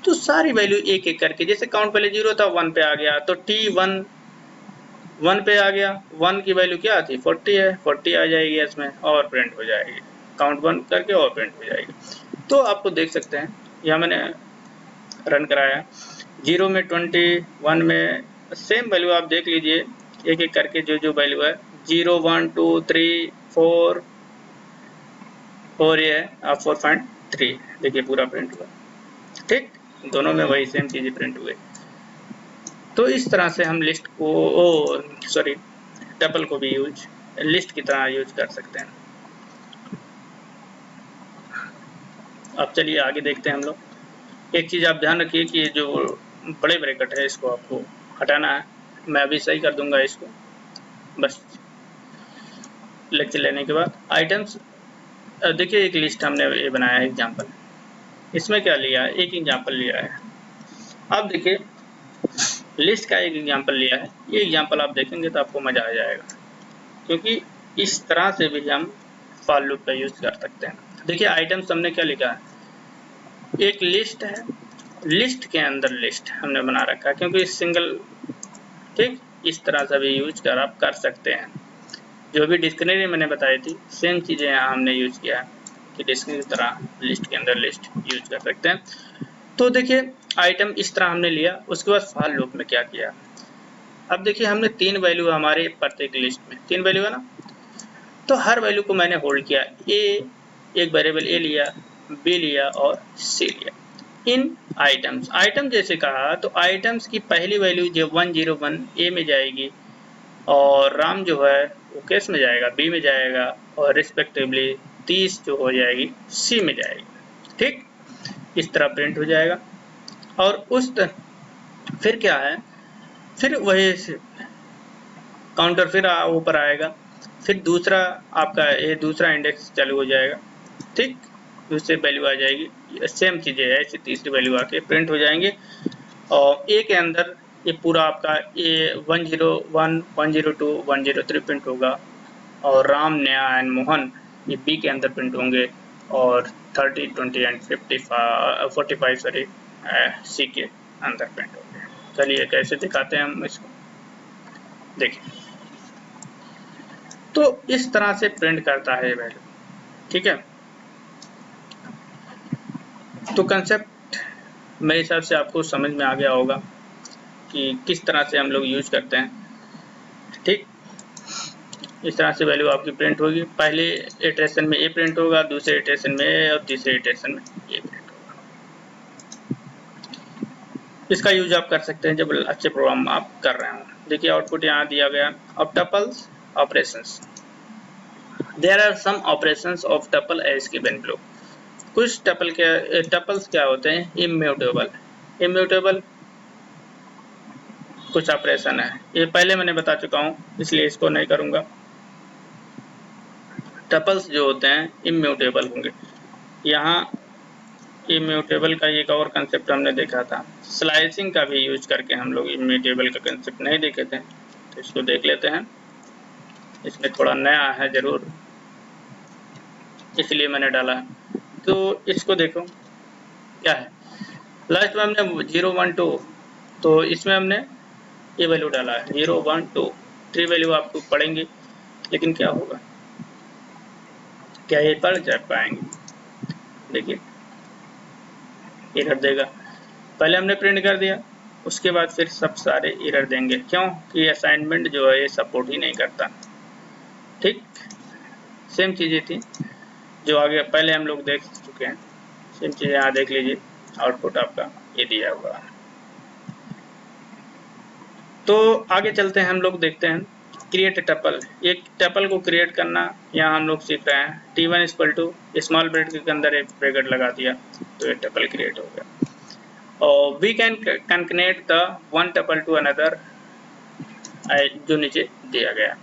तो सारी वैल्यू एक एक करके, जैसे काउंट पहले 0 था 1 पे आ गया, तो T1 1 पे आ गया, 1 की वैल्यू क्या थी 40 है, 40 आ जाएगी इसमें और प्रिंट हो जाएगी, काउंट 1 करके और प्रिंट हो जाएगी। तो आपको देख सकते हैं यहाँ मैंने रन कराया, 0 में 20, 1 में सेम वैल्यू आप देख लीजिए एक एक करके, जो वैल्यू है 0 1 2 3 4 ये है आप 4.3, देखिए पूरा प्रिंट हुआ। ठीक, दोनों में वही सेम चीजें प्रिंट हुए। तो इस तरह से हम लिस्ट को टपल को भी लिस्ट की तरह यूज कर सकते हैं। अब चलिए आगे देखते हैं हम लोग। एक चीज़ आप ध्यान रखिए कि जो बड़े ब्रैकेट है इसको आपको हटाना है, मैं अभी सही कर दूंगा इसको बस लेक्चर लेने के बाद। आइटम्स, देखिए एक लिस्ट हमने ये बनाया है एग्जाम्पल, इसमें क्या लिया है, एक एग्जाम्पल लिया है। अब देखिए लिस्ट का एक एग्जाम्पल लिया है, ये एग्जाम्पल आप देखेंगे तो आपको मजा आ जाएगा, क्योंकि इस तरह से भी हम फॉर लूप का यूज कर सकते हैं। देखिए आइटम्स हमने क्या लिखा है, एक लिस्ट है, लिस्ट के अंदर लिस्ट हमने बना रखा है, क्योंकि सिंगल, ठीक, इस तरह से भी यूज कर आप कर सकते हैं। जो भी डिक्शनरी मैंने बताई थी सेम चीजें यहाँ हमने यूज किया है कि डिक्शनरी की तरह लिस्ट के अंदर लिस्ट यूज कर सकते हैं। तो देखिए आइटम इस तरह हमने लिया, उसके बाद फॉर लूप में क्या किया। अब देखिए हमने 3 वैल्यू हमारे प्रत्येक लिस्ट में 3 वैल्यू है ना, तो हर वैल्यू को मैंने होल्ड किया, एक वेरिएबल ए लिया, बी लिया और सी लिया। इन आइटम जैसे कहा, तो आइटम्स की पहली वैल्यू जो 101 ए में जाएगी और राम जो है वो केस में जाएगा, बी में जाएगा और रिस्पेक्टिवली 30 जो हो जाएगी सी में जाएगी। ठीक, इस तरह प्रिंट हो जाएगा। और फिर क्या है, फिर वही काउंटर फिर ऊपर आएगा, फिर दूसरा आपका ये दूसरा इंडेक्स चालू हो जाएगा। ठीक, दूसरी वैल्यू आ जाएगी, सेम चीजें है, ऐसी तीसरी वैल्यू आके प्रिंट हो जाएंगे। और ए के अंदर ये पूरा आपका ये 101 102 103 प्रिंट होगा और राम, नया एंड मोहन ये बी के अंदर प्रिंट होंगे और 30 20 एंड 45 सी के अंदर प्रिंट होंगे। चलिए कैसे दिखाते हैं हम इसको, देखिए। तो इस तरह से प्रिंट करता है वैल्यू। ठीक है, तो कंसेप्ट मेरे हिसाब से आपको समझ में आ गया होगा कि किस तरह से हम लोग यूज करते हैं। ठीक, इस तरह से वैल्यू आपकी प्रिंट होगी, पहले इटरेशन में ए प्रिंट होगा, दूसरे इटरेशन में ए और तीसरे इटरेशन में ए प्रिंट होगा। इसका यूज आप कर सकते हैं जब अच्छे प्रोग्राम आप कर रहे हो। देखिए आउटपुट यहाँ दिया गया। अब tuples operations, there are some operations of tuple as given below. कुछ टपल्स क्या होते हैं, इम्यूटेबल। इम्यूटेबल कुछ ऑपरेशन है, ये पहले मैंने बता चुका हूँ इसलिए इसको नहीं करूँगा। टपल्स जो होते हैं इम्यूटेबल होंगे। यहाँ इम्यूटेबल का एक और कंसेप्ट हमने देखा था, स्लाइसिंग का भी यूज करके हम लोग इम्यूटेबल का कंसेप्ट नहीं देखे थे, तो इसको देख लेते हैं। इसमें थोड़ा नया है जरूर, इसलिए मैंने डाला है। तो इसको देखो क्या है, लास्ट में हमने 0 1 2, तो इसमें हमने ये वैल्यू डाला है 0 1 2 3 वैल्यू आपको पढ़ेंगे, लेकिन क्या होगा, क्या ये पढ़ जा पाएंगे? देखिए एरर देगा। पहले हमने प्रिंट कर दिया, उसके बाद फिर सब सारे एरर देंगे, क्यों कि असाइनमेंट जो है ये सपोर्ट ही नहीं करता। ठीक, सेम चीजें थी जो आगे पहले हम लोग देख चुके हैं, सेम चीजें यहाँ देख लीजिए, आउटपुट आपका ये दिया हुआ है। तो आगे चलते हैं, हम लोग देखते हैं क्रिएट टपल। एक टपल को क्रिएट करना यहाँ हम लोग सीख रहे हैं। T1 equal to small bracket के अंदर एक ब्रैकेट लगा दिया तो ये टपल क्रिएट हो गया। और we can connect the one tuple to another, जो नीचे दिया गया।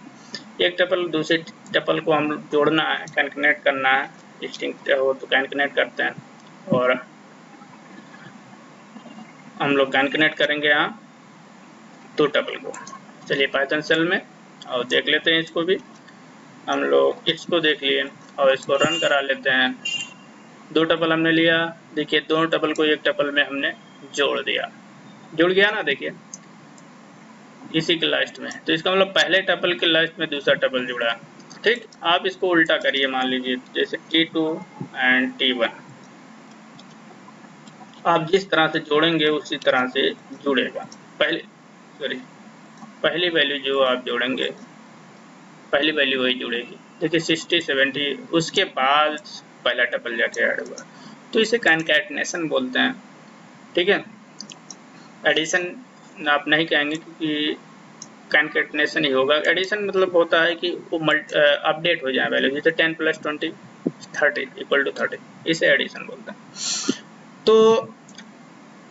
एक टपल दूसरे टपल को हम जोड़ना है, कनेक्ट करना है, डिस्टिंक्ट हो तो कनेक्ट करते हैं, और हम लोग कनेक्ट करेंगे यहाँ दो टपल को। चलिए पाइथन सेल में और देख लेते हैं इसको भी। हम लोग इसको देख लिए और इसको रन करा लेते हैं। दो टपल हमने लिया, देखिए दोनों टपल को एक टपल में हमने जोड़ दिया, जुड़ गया ना, देखिए इसी के लास्ट में। तो इसका मतलब पहले टपल के लास्ट में दूसरा टपल जुड़ा। ठीक, आप इसको उल्टा करिए, मान लीजिए जैसे T2 एंड T1, आप जिस तरह से जोड़ेंगे उसी तरह से जुड़ेगा। पहली वैल्यू जो आप जोड़ेंगे, पहली वैल्यू वही जुड़ेगी। देखिए 60 70, उसके बाद पहला टपल जाके ऐड हुआ, तो इसे कॉन्कैटिनेशन बोलते हैं। ठीक है, एडिशन आप नहीं कहेंगे क्योंकि कॉन्कैटिनेशन ही होगा। एडिशन मतलब होता है कि वो अपडेट हो जाए वैल्यू, जैसे 10 + 20 30 = 30, इसे एडिशन बोलते हैं। तो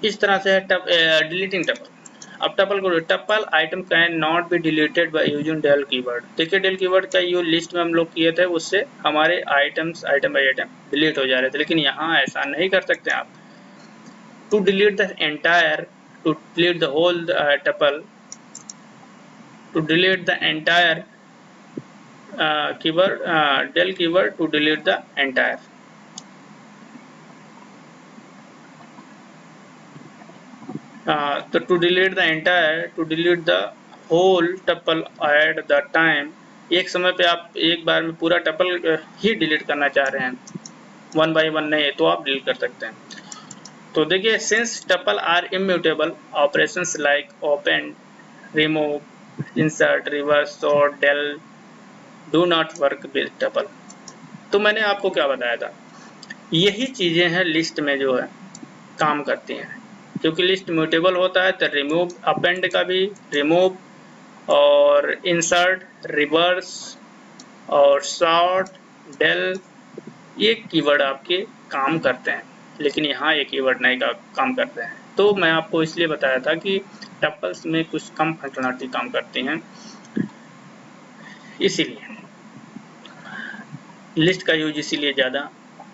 इस तरह से है डिलीटिंग टपल। अब टपल को, tuple item can not be deleted by using del keyword. देखिए डेल कीवर्ड का यूज लिस्ट में हम लोग किए थे, उससे हमारे items item by item delete हो जा रहे थे, लेकिन यहाँ ऐसा नहीं कर सकते आप। To delete the entire, to delete the whole tuple, to delete the entire keyword, del keyword to delete the entire. So to delete the entire, to delete the whole tuple at the time, एक समय पे आप एक बार में पूरा टपल ही डिलीट करना चाह रहे हैं, 1 by 1 नहीं, तो आप डिलीट कर सकते हैं। तो देखिए since tuple are immutable, operations like open, remove, insert, reverse, sort, del do not work with tuple। तो मैंने आपको क्या बताया था, यही चीजें हैं लिस्ट में जो है काम करती हैं, क्योंकि लिस्ट म्यूटेबल होता है तो रिमूव, अपेंड का भी रिमूव, और इंसर्ट, रिवर्स और सॉर्ट, डेल, ये कीवर्ड आपके काम करते हैं, लेकिन यहाँ ये कीवर्ड नहीं का काम करते हैं। तो मैं आपको इसलिए बताया था कि टपल्स में कुछ कम फंक्शनलिटी काम करती हैं, इसीलिए लिस्ट का यूज इसीलिए ज़्यादा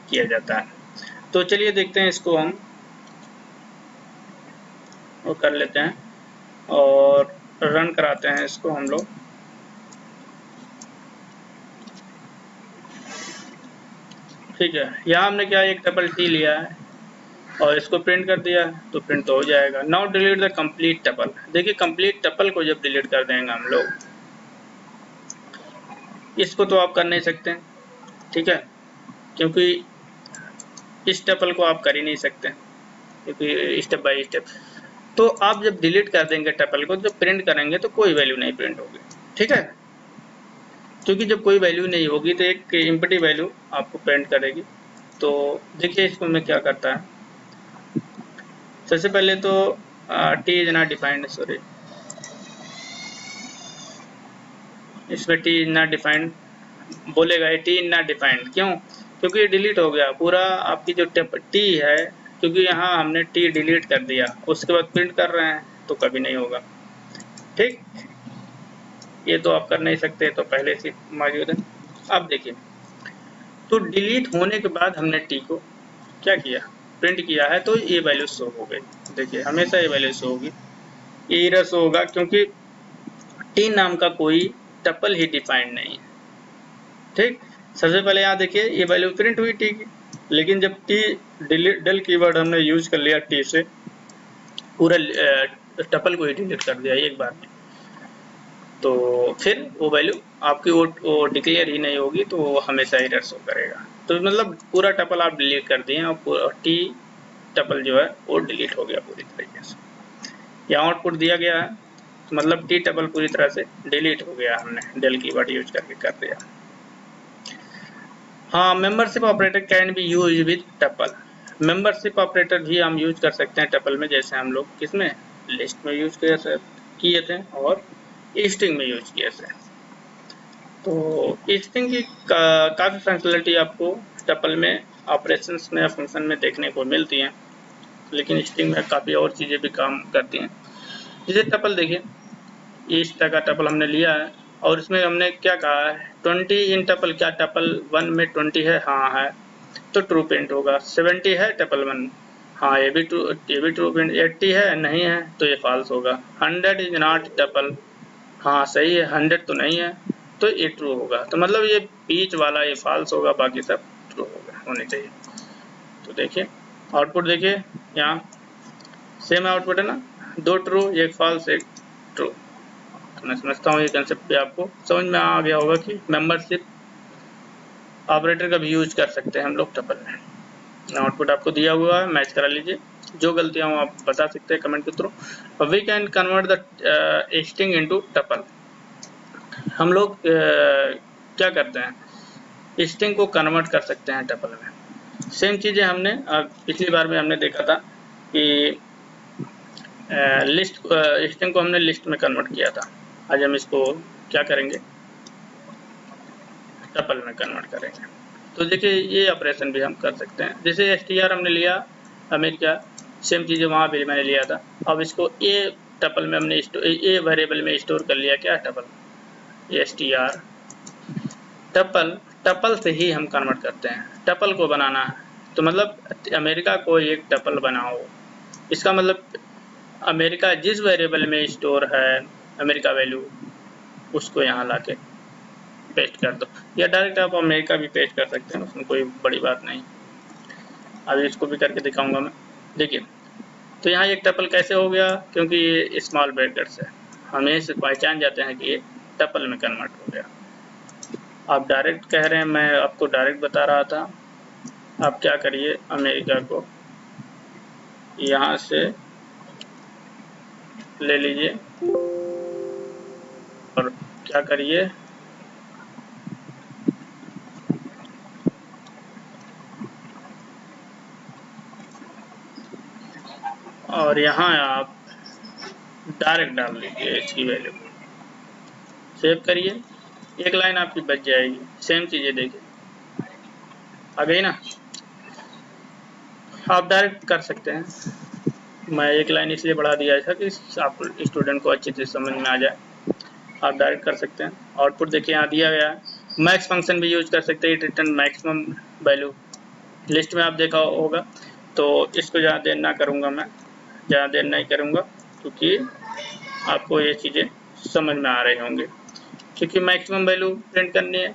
किया जाता है। तो चलिए देखते हैं, इसको हम वो कर लेते हैं और रन कराते हैं इसको हम लोग। ठीक है, यहाँ हमने क्या एक टपल टी लिया है और इसको प्रिंट कर दिया है, तो प्रिंट तो हो जाएगा। Now delete the complete tuple. देखिए कंप्लीट टपल को जब डिलीट कर देंगे हम लोग, इसको तो आप कर नहीं सकते, ठीक है, क्योंकि इस टपल को आप कर ही नहीं सकते, क्योंकि स्टेप बाय स्टेप। तो आप जब डिलीट कर देंगे टपल को, जब प्रिंट करेंगे तो कोई वैल्यू नहीं प्रिंट होगी, ठीक है, क्योंकि जब कोई वैल्यू नहीं होगी तो एक एम्प्टी वैल्यू आपको प्रिंट करेगी। तो देखिए इसको मैं क्या करता है, सबसे पहले तो T is not defined, sorry, इसमें टी इज नॉट डिफाइंड बोलेगा, टी इज नॉट डिफाइंड क्यों, क्योंकि ये डिलीट हो गया पूरा आपकी जो टी है, क्योंकि यहाँ हमने टी डिलीट कर दिया, उसके बाद प्रिंट कर रहे हैं तो कभी नहीं होगा। ठीक, ये तो आप कर नहीं सकते, तो पहले से मौजूद है। अब देखिए, तो डिलीट होने के बाद हमने टी को क्या किया, प्रिंट किया है, तो ये वैल्यू शो हो गई। देखिए हमेशा ये वैल्यू शो होगी, ये एरर शो होगा क्योंकि टी नाम का कोई टपल ही डिफाइंड नहीं है। ठीक, सबसे पहले यहाँ देखिए ये वैल्यू प्रिंट हुई टी की, लेकिन जब टी डेल कीवर्ड हमने यूज कर लिया टी से, पूरा टपल को ही डिलीट कर दिया एक बार में, तो फिर वो वैल्यू आपकी वो डिक्लेयर ही नहीं होगी, तो वो हमेशा एरर शो करेगा। तो मतलब पूरा टपल आप डिलीट कर दिए और टी टपल जो है वो डिलीट हो गया पूरी तरीके से। यहाँ आउटपुट दिया गया है, तो मतलब टी टपल पूरी तरह से डिलीट हो गया, हमने डेल कीवर्ड यूज करके कर दिया। हाँ, membership operator can be use with tuple. Membership operator भी हम यूज कर सकते हैं टपल में, जैसे हम लोग किसमें लिस्ट में यूज किए थे और स्ट्रिंग में यूज किए थे। तो स्ट्रिंग की काफ़ी फंक्शनलिटी आपको टपल में ऑपरेशंस में या फंक्शन में देखने को मिलती हैं, लेकिन स्ट्रिंग में काफ़ी और चीज़ें भी काम करती हैं। जैसे टपल देखिए, इस तरह का टपल हमने लिया है और इसमें हमने क्या कहा है 20 इन टपल, क्या टपल 1 में 20 है? हाँ है, तो ट्रू प्रिंट होगा। 70 है टपल 1, हाँ ये भी ट्रू प्रिंट। 80 है, नहीं है, तो ये फॉल्स होगा। 100 इज नॉट टपल, हाँ सही है, 100 तो नहीं है, तो ये ट्रू होगा। तो मतलब ये बीच वाला ये फॉल्स होगा, बाकी सब ट्रू होगा होने चाहिए। तो देखिए आउटपुट देखिए, यहाँ सेम आउटपुट है ना, 2 ट्रू एक फॉल्स एक ट्रू। मैं समझता हूँ ये कंसेप्ट भी आपको समझ में आ गया होगा कि मेंबरशिप ऑपरेटर का भी यूज कर सकते हैं हम लोग टपल में। आउटपुट आपको दिया हुआ है, मैच करा लीजिए, जो गलतियाँ हो आप बता सकते हैं कमेंट के through. We can convert the string into tuple. हम लोग क्या करते हैं, स्ट्रिंग को कन्वर्ट कर सकते हैं टपल में। सेम चीज़ें हमने पिछली बार में हमने देखा था कि लिस्ट स्ट्रिंग को हमने लिस्ट में कन्वर्ट किया था। आज हम इसको क्या करेंगे, टपल में कन्वर्ट करेंगे। तो देखिए ये ऑपरेशन भी हम कर सकते हैं। जैसे str हमने लिया अमेरिका, सेम चीज़ें वहाँ भी मैंने लिया था। अब इसको ए टपल में हमने ए वेरिएबल में स्टोर कर लिया, क्या टपल, str टपल, टपल से ही हम कन्वर्ट करते हैं। टपल को बनाना है तो मतलब अमेरिका को एक टपल बनाओ, इसका मतलब अमेरिका जिस वेरिएबल में स्टोर है अमेरिका वैल्यू, उसको यहाँ लाके पेस्ट कर दो, या डायरेक्ट आप अमेरिका भी पेस्ट कर सकते हैं, उसमें कोई बड़ी बात नहीं। अभी इसको भी करके दिखाऊंगा मैं। देखिए तो यहाँ एक टपल कैसे हो गया, क्योंकि ये स्मॉल ब्रैकेट्स है, हमें इसे पहचान जाते हैं कि ये टपल में कन्वर्ट हो गया। आप डायरेक्ट कह रहे हैं, मैं आपको डायरेक्ट बता रहा था। आप क्या करिए, अमेरिका को यहाँ से ले लीजिए और क्या करिए, और यहाँ आप डायरेक्ट डाल लीजिए इसकी वैल्यू, सेव करिए, एक लाइन आपकी बच जाएगी। सेम चीज़ें देखिए आ गई ना, आप डायरेक्ट कर सकते हैं। मैं एक लाइन इसलिए बढ़ा दिया था कि आप स्टूडेंट को अच्छे से समझ में आ जाए। आप डायरेक्ट कर सकते हैं। आउटपुट देखिए यहाँ दिया गया है। मैक्स फंक्शन भी यूज कर सकते हैं, रिटर्न मैक्सिमम वैल्यू, लिस्ट में आप देखा होगा। तो इसको ज़्यादा देर ना करूँगा, मैं ज़्यादा देर नहीं करूँगा, क्योंकि आपको ये चीज़ें समझ में आ रही होंगी। क्योंकि मैक्सिमम वैल्यू प्रिंट करनी है,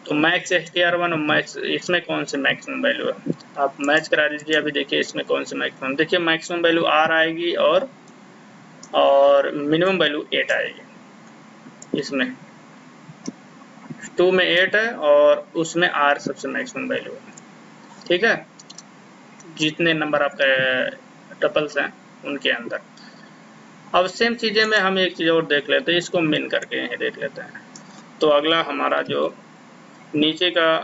तो मैक्स str1 और मैक्स, इसमें कौन से मैक्सिमम वैल्यू है आप मैच करा लीजिए। अभी देखिए इसमें कौन से मैक्सिमम, देखिए मैक्सिमम वैल्यू r आएगी और मिनिमम वैल्यू 8 आएगी। इसमें 2 में 8 है और उसमें r सबसे मैक्सिमम वैल्यू है। ठीक है, जितने नंबर आपका टपल्स हैं उनके अंदर। अब सेम चीज़ें में हम एक चीज़ और देख लेते हैं, इसको मिन करके यहीं देख लेते हैं। तो अगला हमारा जो नीचे का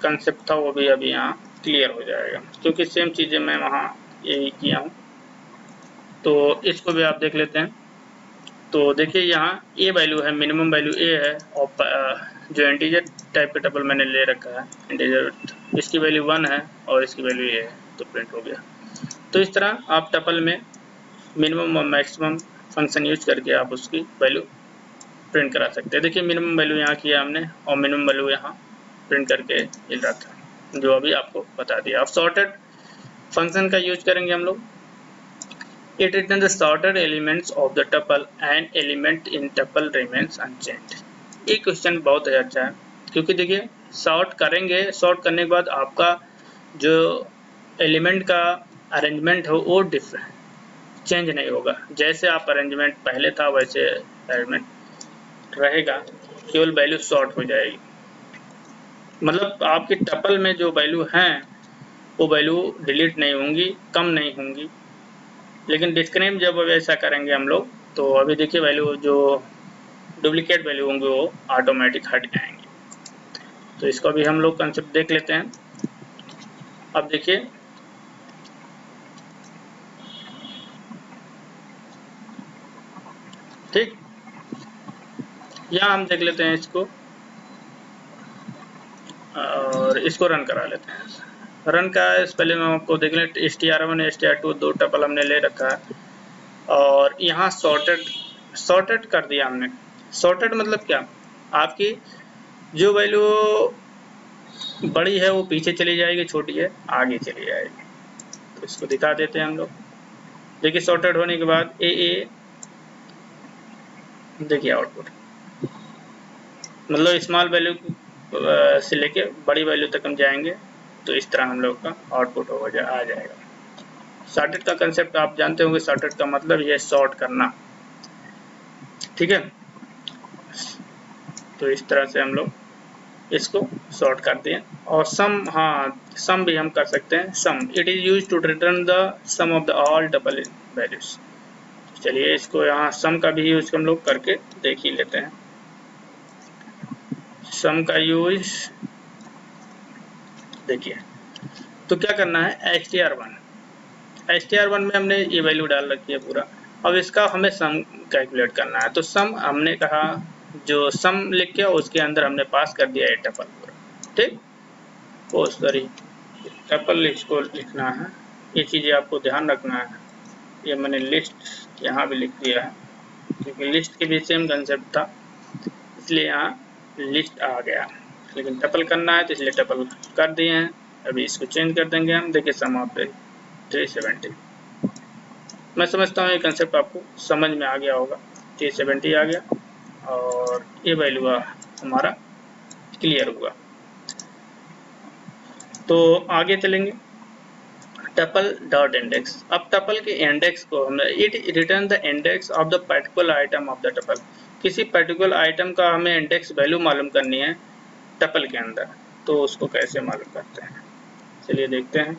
कंसेप्ट था वो भी अभी यहाँ क्लियर हो जाएगा, क्योंकि सेम चीज़ें मैं वहाँ यही किया हूँ। तो इसको भी आप देख लेते हैं। तो देखिए यहाँ ए वैल्यू है, मिनिमम वैल्यू ए है और जो इंटीजर टाइप का टपल मैंने ले रखा है इंटीजर, इसकी वैल्यू 1 है और इसकी वैल्यू ये है, तो प्रिंट हो गया। तो इस तरह आप टपल में मिनिमम और मैक्सिमम फंक्शन यूज करके आप उसकी वैल्यू प्रिंट करा सकते हैं। देखिए मिनिमम वैल्यू यहाँ किया हमने और मिनिमम वैल्यू यहाँ प्रिंट करके मिल रहा था, जो अभी आपको बता दिया। अब सॉर्टेड फंक्शन का यूज करेंगे हम लोग। It returns the sorted elements of the tuple and element in tuple remains unchanged। ये क्वेश्चन बहुत अच्छा है, क्योंकि देखिए सॉर्ट करेंगे, सॉर्ट करने के बाद आपका जो एलिमेंट का अरेंजमेंट हो वो डिफरेंट चेंज नहीं होगा। जैसे आप अरेंजमेंट पहले था वैसे अरेंजमेंट रहेगा, केवल वैल्यू सॉर्ट हो जाएगी। मतलब आपकी टपल में जो वैल्यू हैं वो वैल्यू डिलीट नहीं होंगी, कम नहीं होंगी। लेकिन डिस्क्रिप्ट जब ऐसा करेंगे हम लोग, तो अभी देखिए वैल्यू जो डुप्लीकेट वैल्यू होंगे वो ऑटोमेटिक हट जाएंगे। तो इसको भी हम लोग कंसेप्ट देख लेते हैं। अब देखिए ठीक, यहाँ हम देख लेते हैं इसको और इसको रन करा लेते हैं। रन का पहले मैं आपको देख लें, str1 str2 दो टपल हमने ले रखा है और यहाँ सॉर्टेड कर दिया हमने। सॉर्टेड मतलब क्या, आपकी जो वैल्यू बड़ी है वो पीछे चली जाएगी, छोटी है आगे चली जाएगी। तो इसको दिखा देते हैं हम लोग। देखिए सॉर्टेड होने के बाद ए देखिए आउटपुट, मतलब स्मॉल वैल्यू से लेके बड़ी वैल्यू तक हम जाएंगे तो इस तरह हम लोग का आउटपुट आ जाएगा। सॉर्टेड का कंसेप्ट आप जानते होंगे, सॉर्टेड का मतलब ये सॉर्ट करना, ठीक है। तो इस तरह से हम लोग इसको सॉर्ट करते हैं। और सम, हाँ सम भी हम कर सकते हैं। Sum it is use to return the sum of the all double values. चलिए इसको यहाँ सम का भी यूज हम लोग करके देख ही लेते हैं। सम का यूज देखिए, तो क्या करना है, str1 में हमने ये वैल्यू डाल रखी है पूरा। अब इसका हमें सम कैलकुलेट करना है। तो सम हमने कहा, जो सम लिख के उसके अंदर हमने पास कर दिया है टपल पूरा, ठीक। ओ सॉरी, टपल इसको लिखना है, ये चीज़ें आपको ध्यान रखना है। ये मैंने लिस्ट यहाँ भी लिख दिया है, क्योंकि लिस्ट के भी सेम कंसेप्ट था इसलिए यहाँ लिस्ट आ गया, लेकिन टपल करना है तो इसलिए टपल कर दिए हैं। अभी इसको चेंज कर देंगे हम। देखिए सम ऑफ 370, मैं समझता हूँ ये कंसेप्ट आपको समझ में आ गया होगा। 370 आ गया और ये वैल्यू हमारा क्लियर हुआ। तो आगे चलेंगे, टपल डॉट इंडेक्स। अब टपल के इंडेक्स को हमने, it return the index of the particular item of the tuple. किसी पर्टिकुलर आइटम का हमें इंडेक्स वैल्यू मालूम करनी है टपल के अंदर, तो उसको कैसे मालूम करते हैं, चलिए देखते हैं।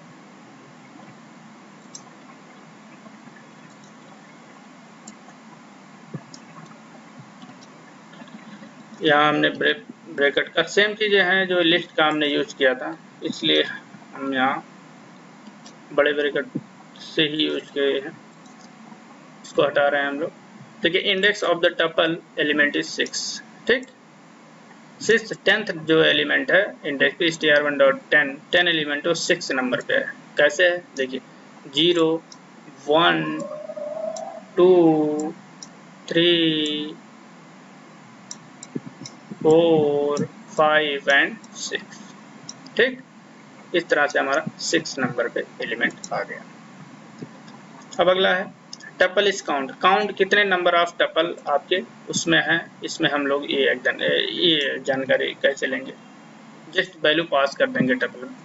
यहाँ हमने ब्रैकेट का सेम चीज़ें हैं जो लिस्ट का हमने यूज किया था, इसलिए हम यहाँ बड़े ब्रैकेट से ही यूज किए हैं, इसको हटा रहे हैं हम लोग। देखिए index of the tuple element is 6, ठीक। 10th जो एलिमेंट है इंडेक्स पे str1.10 एलिमेंट है 6 नंबर पे है। कैसे है देखिए, 0 1 2 3 4 5 एंड 6, ठीक। इस तरह से हमारा 6 नंबर पे एलिमेंट आ गया। अब अगला है टपल इज काउंट। काउंट कितने नंबर ऑफ टपल आपके उसमें है, इसमें हम लोग ये जानकारी कैसे लेंगे, जस्ट वैल्यू पास कर देंगे टपल में।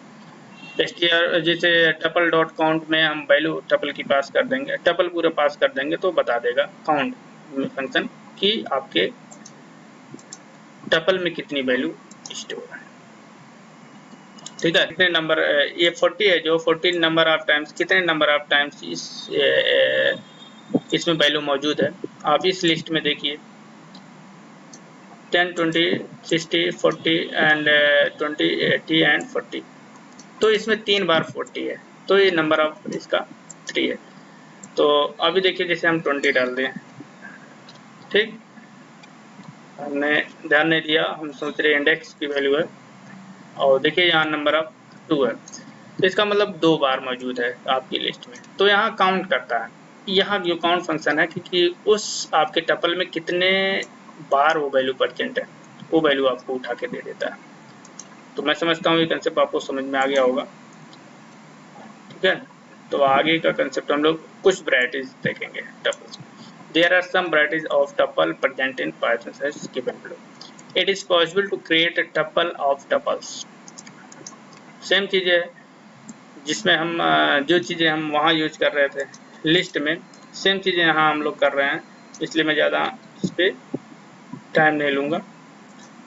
जैसे टपल डॉट काउंट में हम वैल्यू टपल की पास कर देंगे, टपल पूरा पास कर देंगे तो बता देगा काउंट फंक्शन कि आपके टपल में कितनी वैल्यू स्टोर है, ठीक है। कितने नंबर, ये 40 है, जो 14 नंबर ऑफ टाइम्स, कितने नंबर ऑफ टाइम्स इसमें वैल्यू मौजूद है। आप इस लिस्ट में देखिए 10 20 60 40 एंड 20 80 एंड 40, तो इसमें 3 बार 40 है, तो ये नंबर ऑफ इसका 3 है। तो अभी देखिए जैसे हम 20 डाल दें, ठीक। हमने ध्यान नहीं दिया, हम सोच रहे इंडेक्स की वैल्यू है और देखिए यहाँ नंबर ऑफ 2 है, तो इसका मतलब 2 बार मौजूद है आपकी लिस्ट में, तो यहाँ काउंट करता है। यहाँ जो काउंट फंक्शन है क्योंकि उस आपके टपल में कितने बार वो वैल्यू प्रेजेंट है, वो वैल्यू आपको उठा के दे देता है। तो मैं समझता हूँ ये कंसेप्ट आपको समझ में आ गया होगा, ठीक है। तो आगे का कंसेप्ट हम लोग कुछ वैरायटीज देखेंगे tuples. There are some varieties of tuple present in Python as given below. It is possible to create a tuple of tuples. Same चीज़ है जिसमें हम जो चीज़ें हम वहाँ यूज कर रहे थे लिस्ट में, सेम चीज़ें यहाँ हम लोग कर रहे हैं, इसलिए मैं ज़्यादा इस पर टाइम नहीं लूँगा।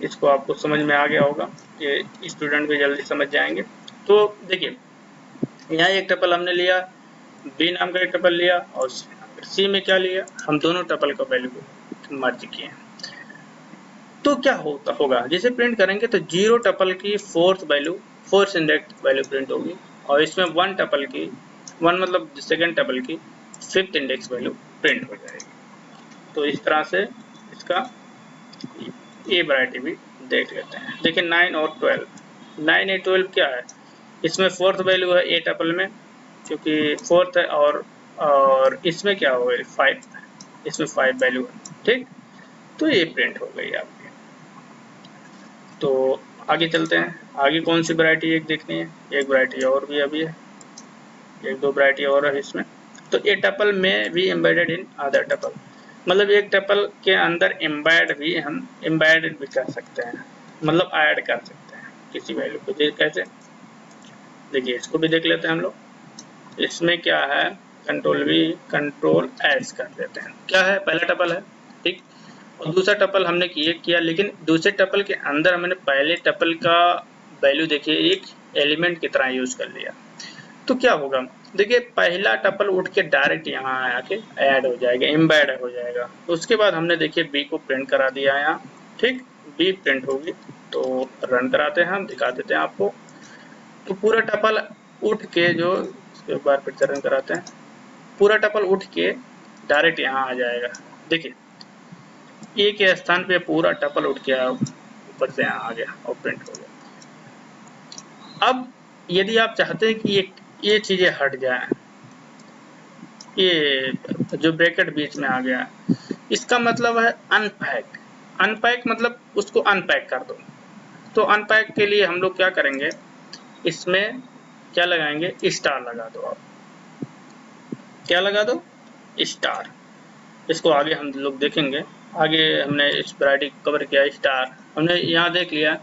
इसको आपको समझ में आ गया होगा, ये स्टूडेंट भी जल्दी समझ जाएंगे। तो देखिए यहाँ एक टपल हमने लिया, बी नाम का एक टपल लिया और सी में क्या लिया, हम दोनों टपल का वैल्यू को मर्ज किए। तो क्या होगा जैसे प्रिंट करेंगे तो 0 टपल की fourth value, fourth index value print होगी और इसमें 1 टपल की, 1 मतलब सेकेंड टपल की फिफ्थ इंडेक्स वैल्यू प्रिंट हो जाएगी। तो इस तरह से इसका ये वैरायटी भी देख लेते हैं। देखिए 9 और 12, 9 और 12 क्या है, इसमें फोर्थ वैल्यू है ए टपल में क्योंकि फोर्थ है और इसमें क्या होगा 5, इसमें 5 वैल्यू है, ठीक। तो ये प्रिंट हो गई आपकी। तो आगे चलते हैं, आगे कौन सी वैरायटी एक देखनी है, एक वैरायटी और भी अभी है, एक दो वैरायटी और है इसमें। तो ए टपल में भी एम्बेडेड इन अदर टपल, मतलब एक टपल के अंदर एम्बेड भी कर सकते हैं, मतलब ऐड कर सकते हैं किसी वैल्यू को। कैसे, देखिए इसको भी देख लेते हैं हम लोग। इसमें क्या है, कंट्रोल वी कंट्रोल एस कर देते हैं। क्या है, पहला टपल है, ठीक, और दूसरा टपल हमने किया, लेकिन दूसरे टपल के अंदर हमने पहले टपल का वैल्यू देखिए एक एलिमेंट की तरह यूज कर लिया। तो क्या होगा, देखिए पहला टपल उठ के डायरेक्ट यहाँ आके ऐड हो जाएगा, एम्बेड हो जाएगा। उसके बाद हमने देखिए बी को प्रिंट करा दिया यहाँ, ठीक, बी प्रिंट होगी। तो रन कराते हैं, हम दिखा देते हैं आपको। तो पूरा टपल उठ के जो, इसके एक बार फिर से रन कराते हैं, पूरा टपल उठ के डायरेक्ट यहाँ आ जाएगा। देखिए ए के स्थान पे पूरा टपल उठ के ऊपर से यहाँ आ गया और प्रिंट हो गया। अब यदि आप चाहते हैं कि ये चीजें हट जाए, ये जो ब्रैकेट बीच में आ गया, इसका मतलब है अनपैक। अनपैक मतलब उसको अनपैक कर दो। तो अनपैक के लिए हम लोग क्या करेंगे, इसमें क्या लगाएंगे, स्टार लगा दो आप। क्या लगा दो, स्टार। इसको आगे हम लोग देखेंगे, आगे हमने इस वैरायटी कवर किया, स्टार हमने यहाँ देख लिया।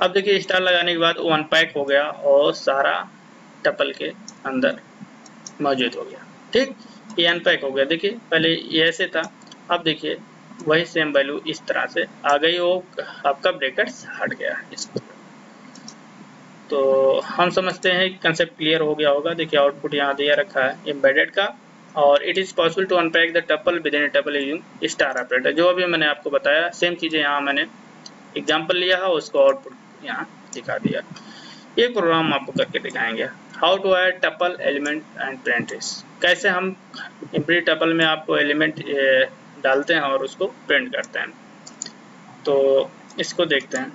अब देखिए स्टार लगाने के बाद वो अनपैक हो गया और सारा टपल के अंदर मौजूद हो गया, ठीक, ये अनपैक हो गया। देखिए पहले ये ऐसे था, अब देखिए वही सेम वैल्यू इस तरह से आ गई, वो आपका ब्रैकेट्स हट गया इसको। तो हम समझते हैं कंसेप्ट क्लियर हो गया होगा। देखिए आउटपुट यहाँ दिया रखा है एम्बेडेड का, और it is possible to unpack the tuple within tuple using star operator. जो अभी मैंने आपको बताया सेम चीजें यहाँ मैंने एग्जाम्पल लिया है, उसको आउटपुट यहाँ दिखा दिया। एक प्रोग्राम आपको करके दिखाएंगे, how to add tuple element and print. कैसे हम एम्प्टी टपल में आपको एलिमेंट डालते हैं और उसको प्रिंट करते हैं। तो इसको देखते हैं।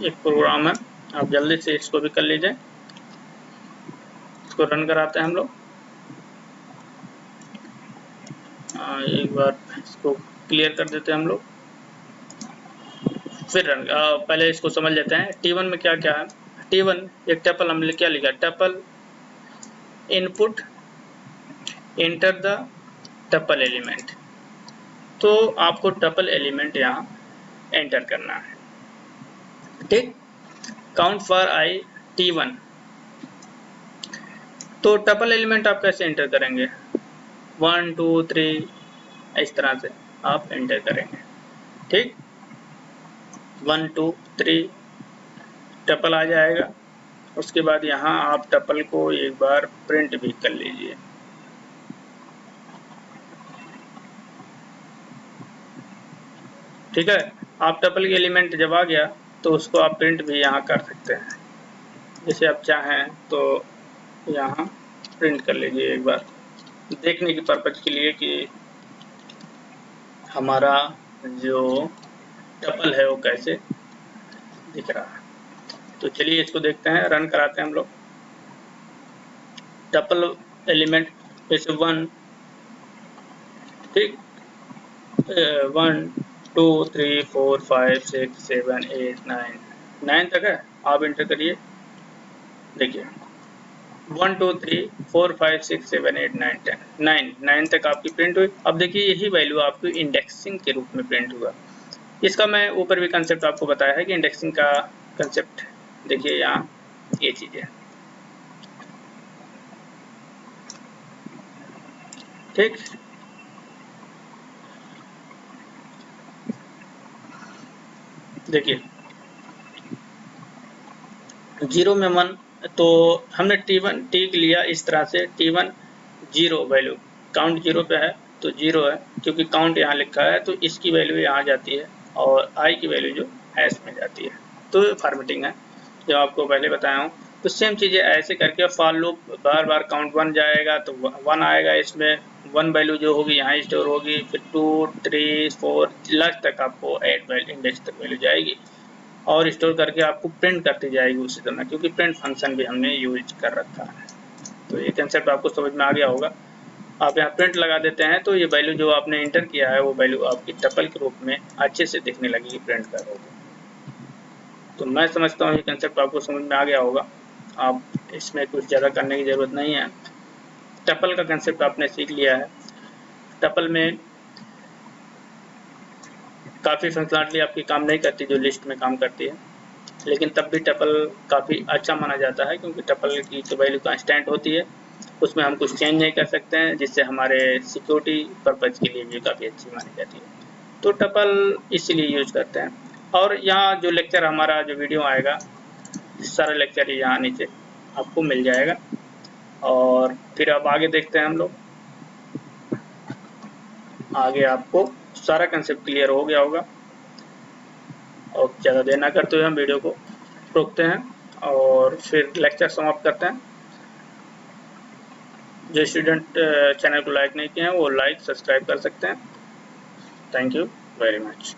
एक प्रोग्राम है, आप जल्दी से इसको भी कर लीजिए। इसको रन कराते हैं हम लोग। एक बार इसको क्लियर कर देते हैं हम लोग, फिर रन। पहले इसको समझ लेते हैं। T1 में क्या क्या है। T1 एक टपल, हमने क्या लिखा, tuple input enter the tuple element. तो आपको टपल एलिमेंट यहाँ एंटर करना है, ठीक। Count for I T1। तो टपल एलिमेंट आप कैसे एंटर करेंगे, 1 2 3 इस तरह से आप एंटर करेंगे, ठीक। 1 2 3 टपल आ जाएगा। उसके बाद यहाँ आप टपल को एक बार प्रिंट भी कर लीजिए, ठीक है। आप टपल के एलिमेंट जब आ गया तो उसको आप प्रिंट भी यहाँ कर सकते हैं, जैसे आप चाहें तो यहाँ प्रिंट कर लीजिए एक बार देखने की पर्पज के लिए कि हमारा जो टपल है वो कैसे दिख रहा है। तो चलिए इसको देखते हैं, रन कराते हैं हम लोग। टपल एलिमेंट जैसे 1 ठीक 1 2 3 4 5 6 7 8 9 तक है। आप इंटर करिए, देखिए 1 2 3 4 5 6 7 8 9 10 9 तक आपकी प्रिंट हुई। अब देखिए यही वैल्यू आपकी इंडेक्सिंग के रूप में प्रिंट हुआ। इसका मैं ऊपर भी कंसेप्ट आपको बताया है कि इंडेक्सिंग का कंसेप्ट देखिए यहाँ ये चीज़ है ठीक। देखिए 0 में 1 तो हमने टी लिया इस तरह से T1 0 वैल्यू काउंट 0 पे है तो 0 है क्योंकि काउंट यहाँ लिखा है तो इसकी वैल्यू यहाँ जाती है और i की वैल्यू जो हैश में जाती है। तो फॉर्मेटिंग है जो आपको पहले बताया हूँ। तो सेम चीज़ें ऐसे करके for loop bar bar count 1 जाएगा तो 1 आएगा, इसमें 1 वैल्यू जो होगी यहाँ स्टोर होगी, फिर 2 3 4 लास्ट तक आपको 8 वैल्यू इंडेक्स तक वैल्यू जाएगी और स्टोर करके आपको प्रिंट करती जाएगी उसी समय, क्योंकि प्रिंट फंक्शन भी हमने यूज कर रखा है। तो ये कंसेप्ट आपको समझ में आ गया होगा। आप यहाँ प्रिंट लगा देते हैं तो ये वैल्यू जो आपने इंटर किया है वो वैल्यू आपकी टपल के रूप में अच्छे से दिखने लगेगी प्रिंट करोगे। तो मैं समझता हूँ ये कंसेप्ट आपको समझ में आ गया होगा। आप इसमें कुछ ज़्यादा करने की ज़रूरत नहीं है। टपल का कंसेप्ट आपने सीख लिया है। टपल में काफ़ी फंक्शनलिटी आपकी काम नहीं करती जो लिस्ट में काम करती है, लेकिन तब भी टपल काफ़ी अच्छा माना जाता है क्योंकि टपल की तो वैल्यू कांस्टेंट होती है, उसमें हम कुछ चेंज नहीं कर सकते हैं, जिससे हमारे सिक्योरिटी पर्पज़ के लिए भी काफ़ी अच्छी मानी जाती है। तो टपल इसीलिए यूज करते हैं। और यहाँ जो लेक्चर हमारा जो वीडियो आएगा सारा लेक्चर यहाँ नीचे आपको मिल जाएगा और फिर अब आगे देखते हैं हम लोग। आगे आपको सारा कंसेप्ट क्लियर हो गया होगा और ज़्यादा देर ना करते हुए हम वीडियो को रोकते हैं और फिर लेक्चर समाप्त करते हैं। जो स्टूडेंट चैनल को लाइक नहीं किए हैं वो लाइक सब्सक्राइब कर सकते हैं। Thank you very much.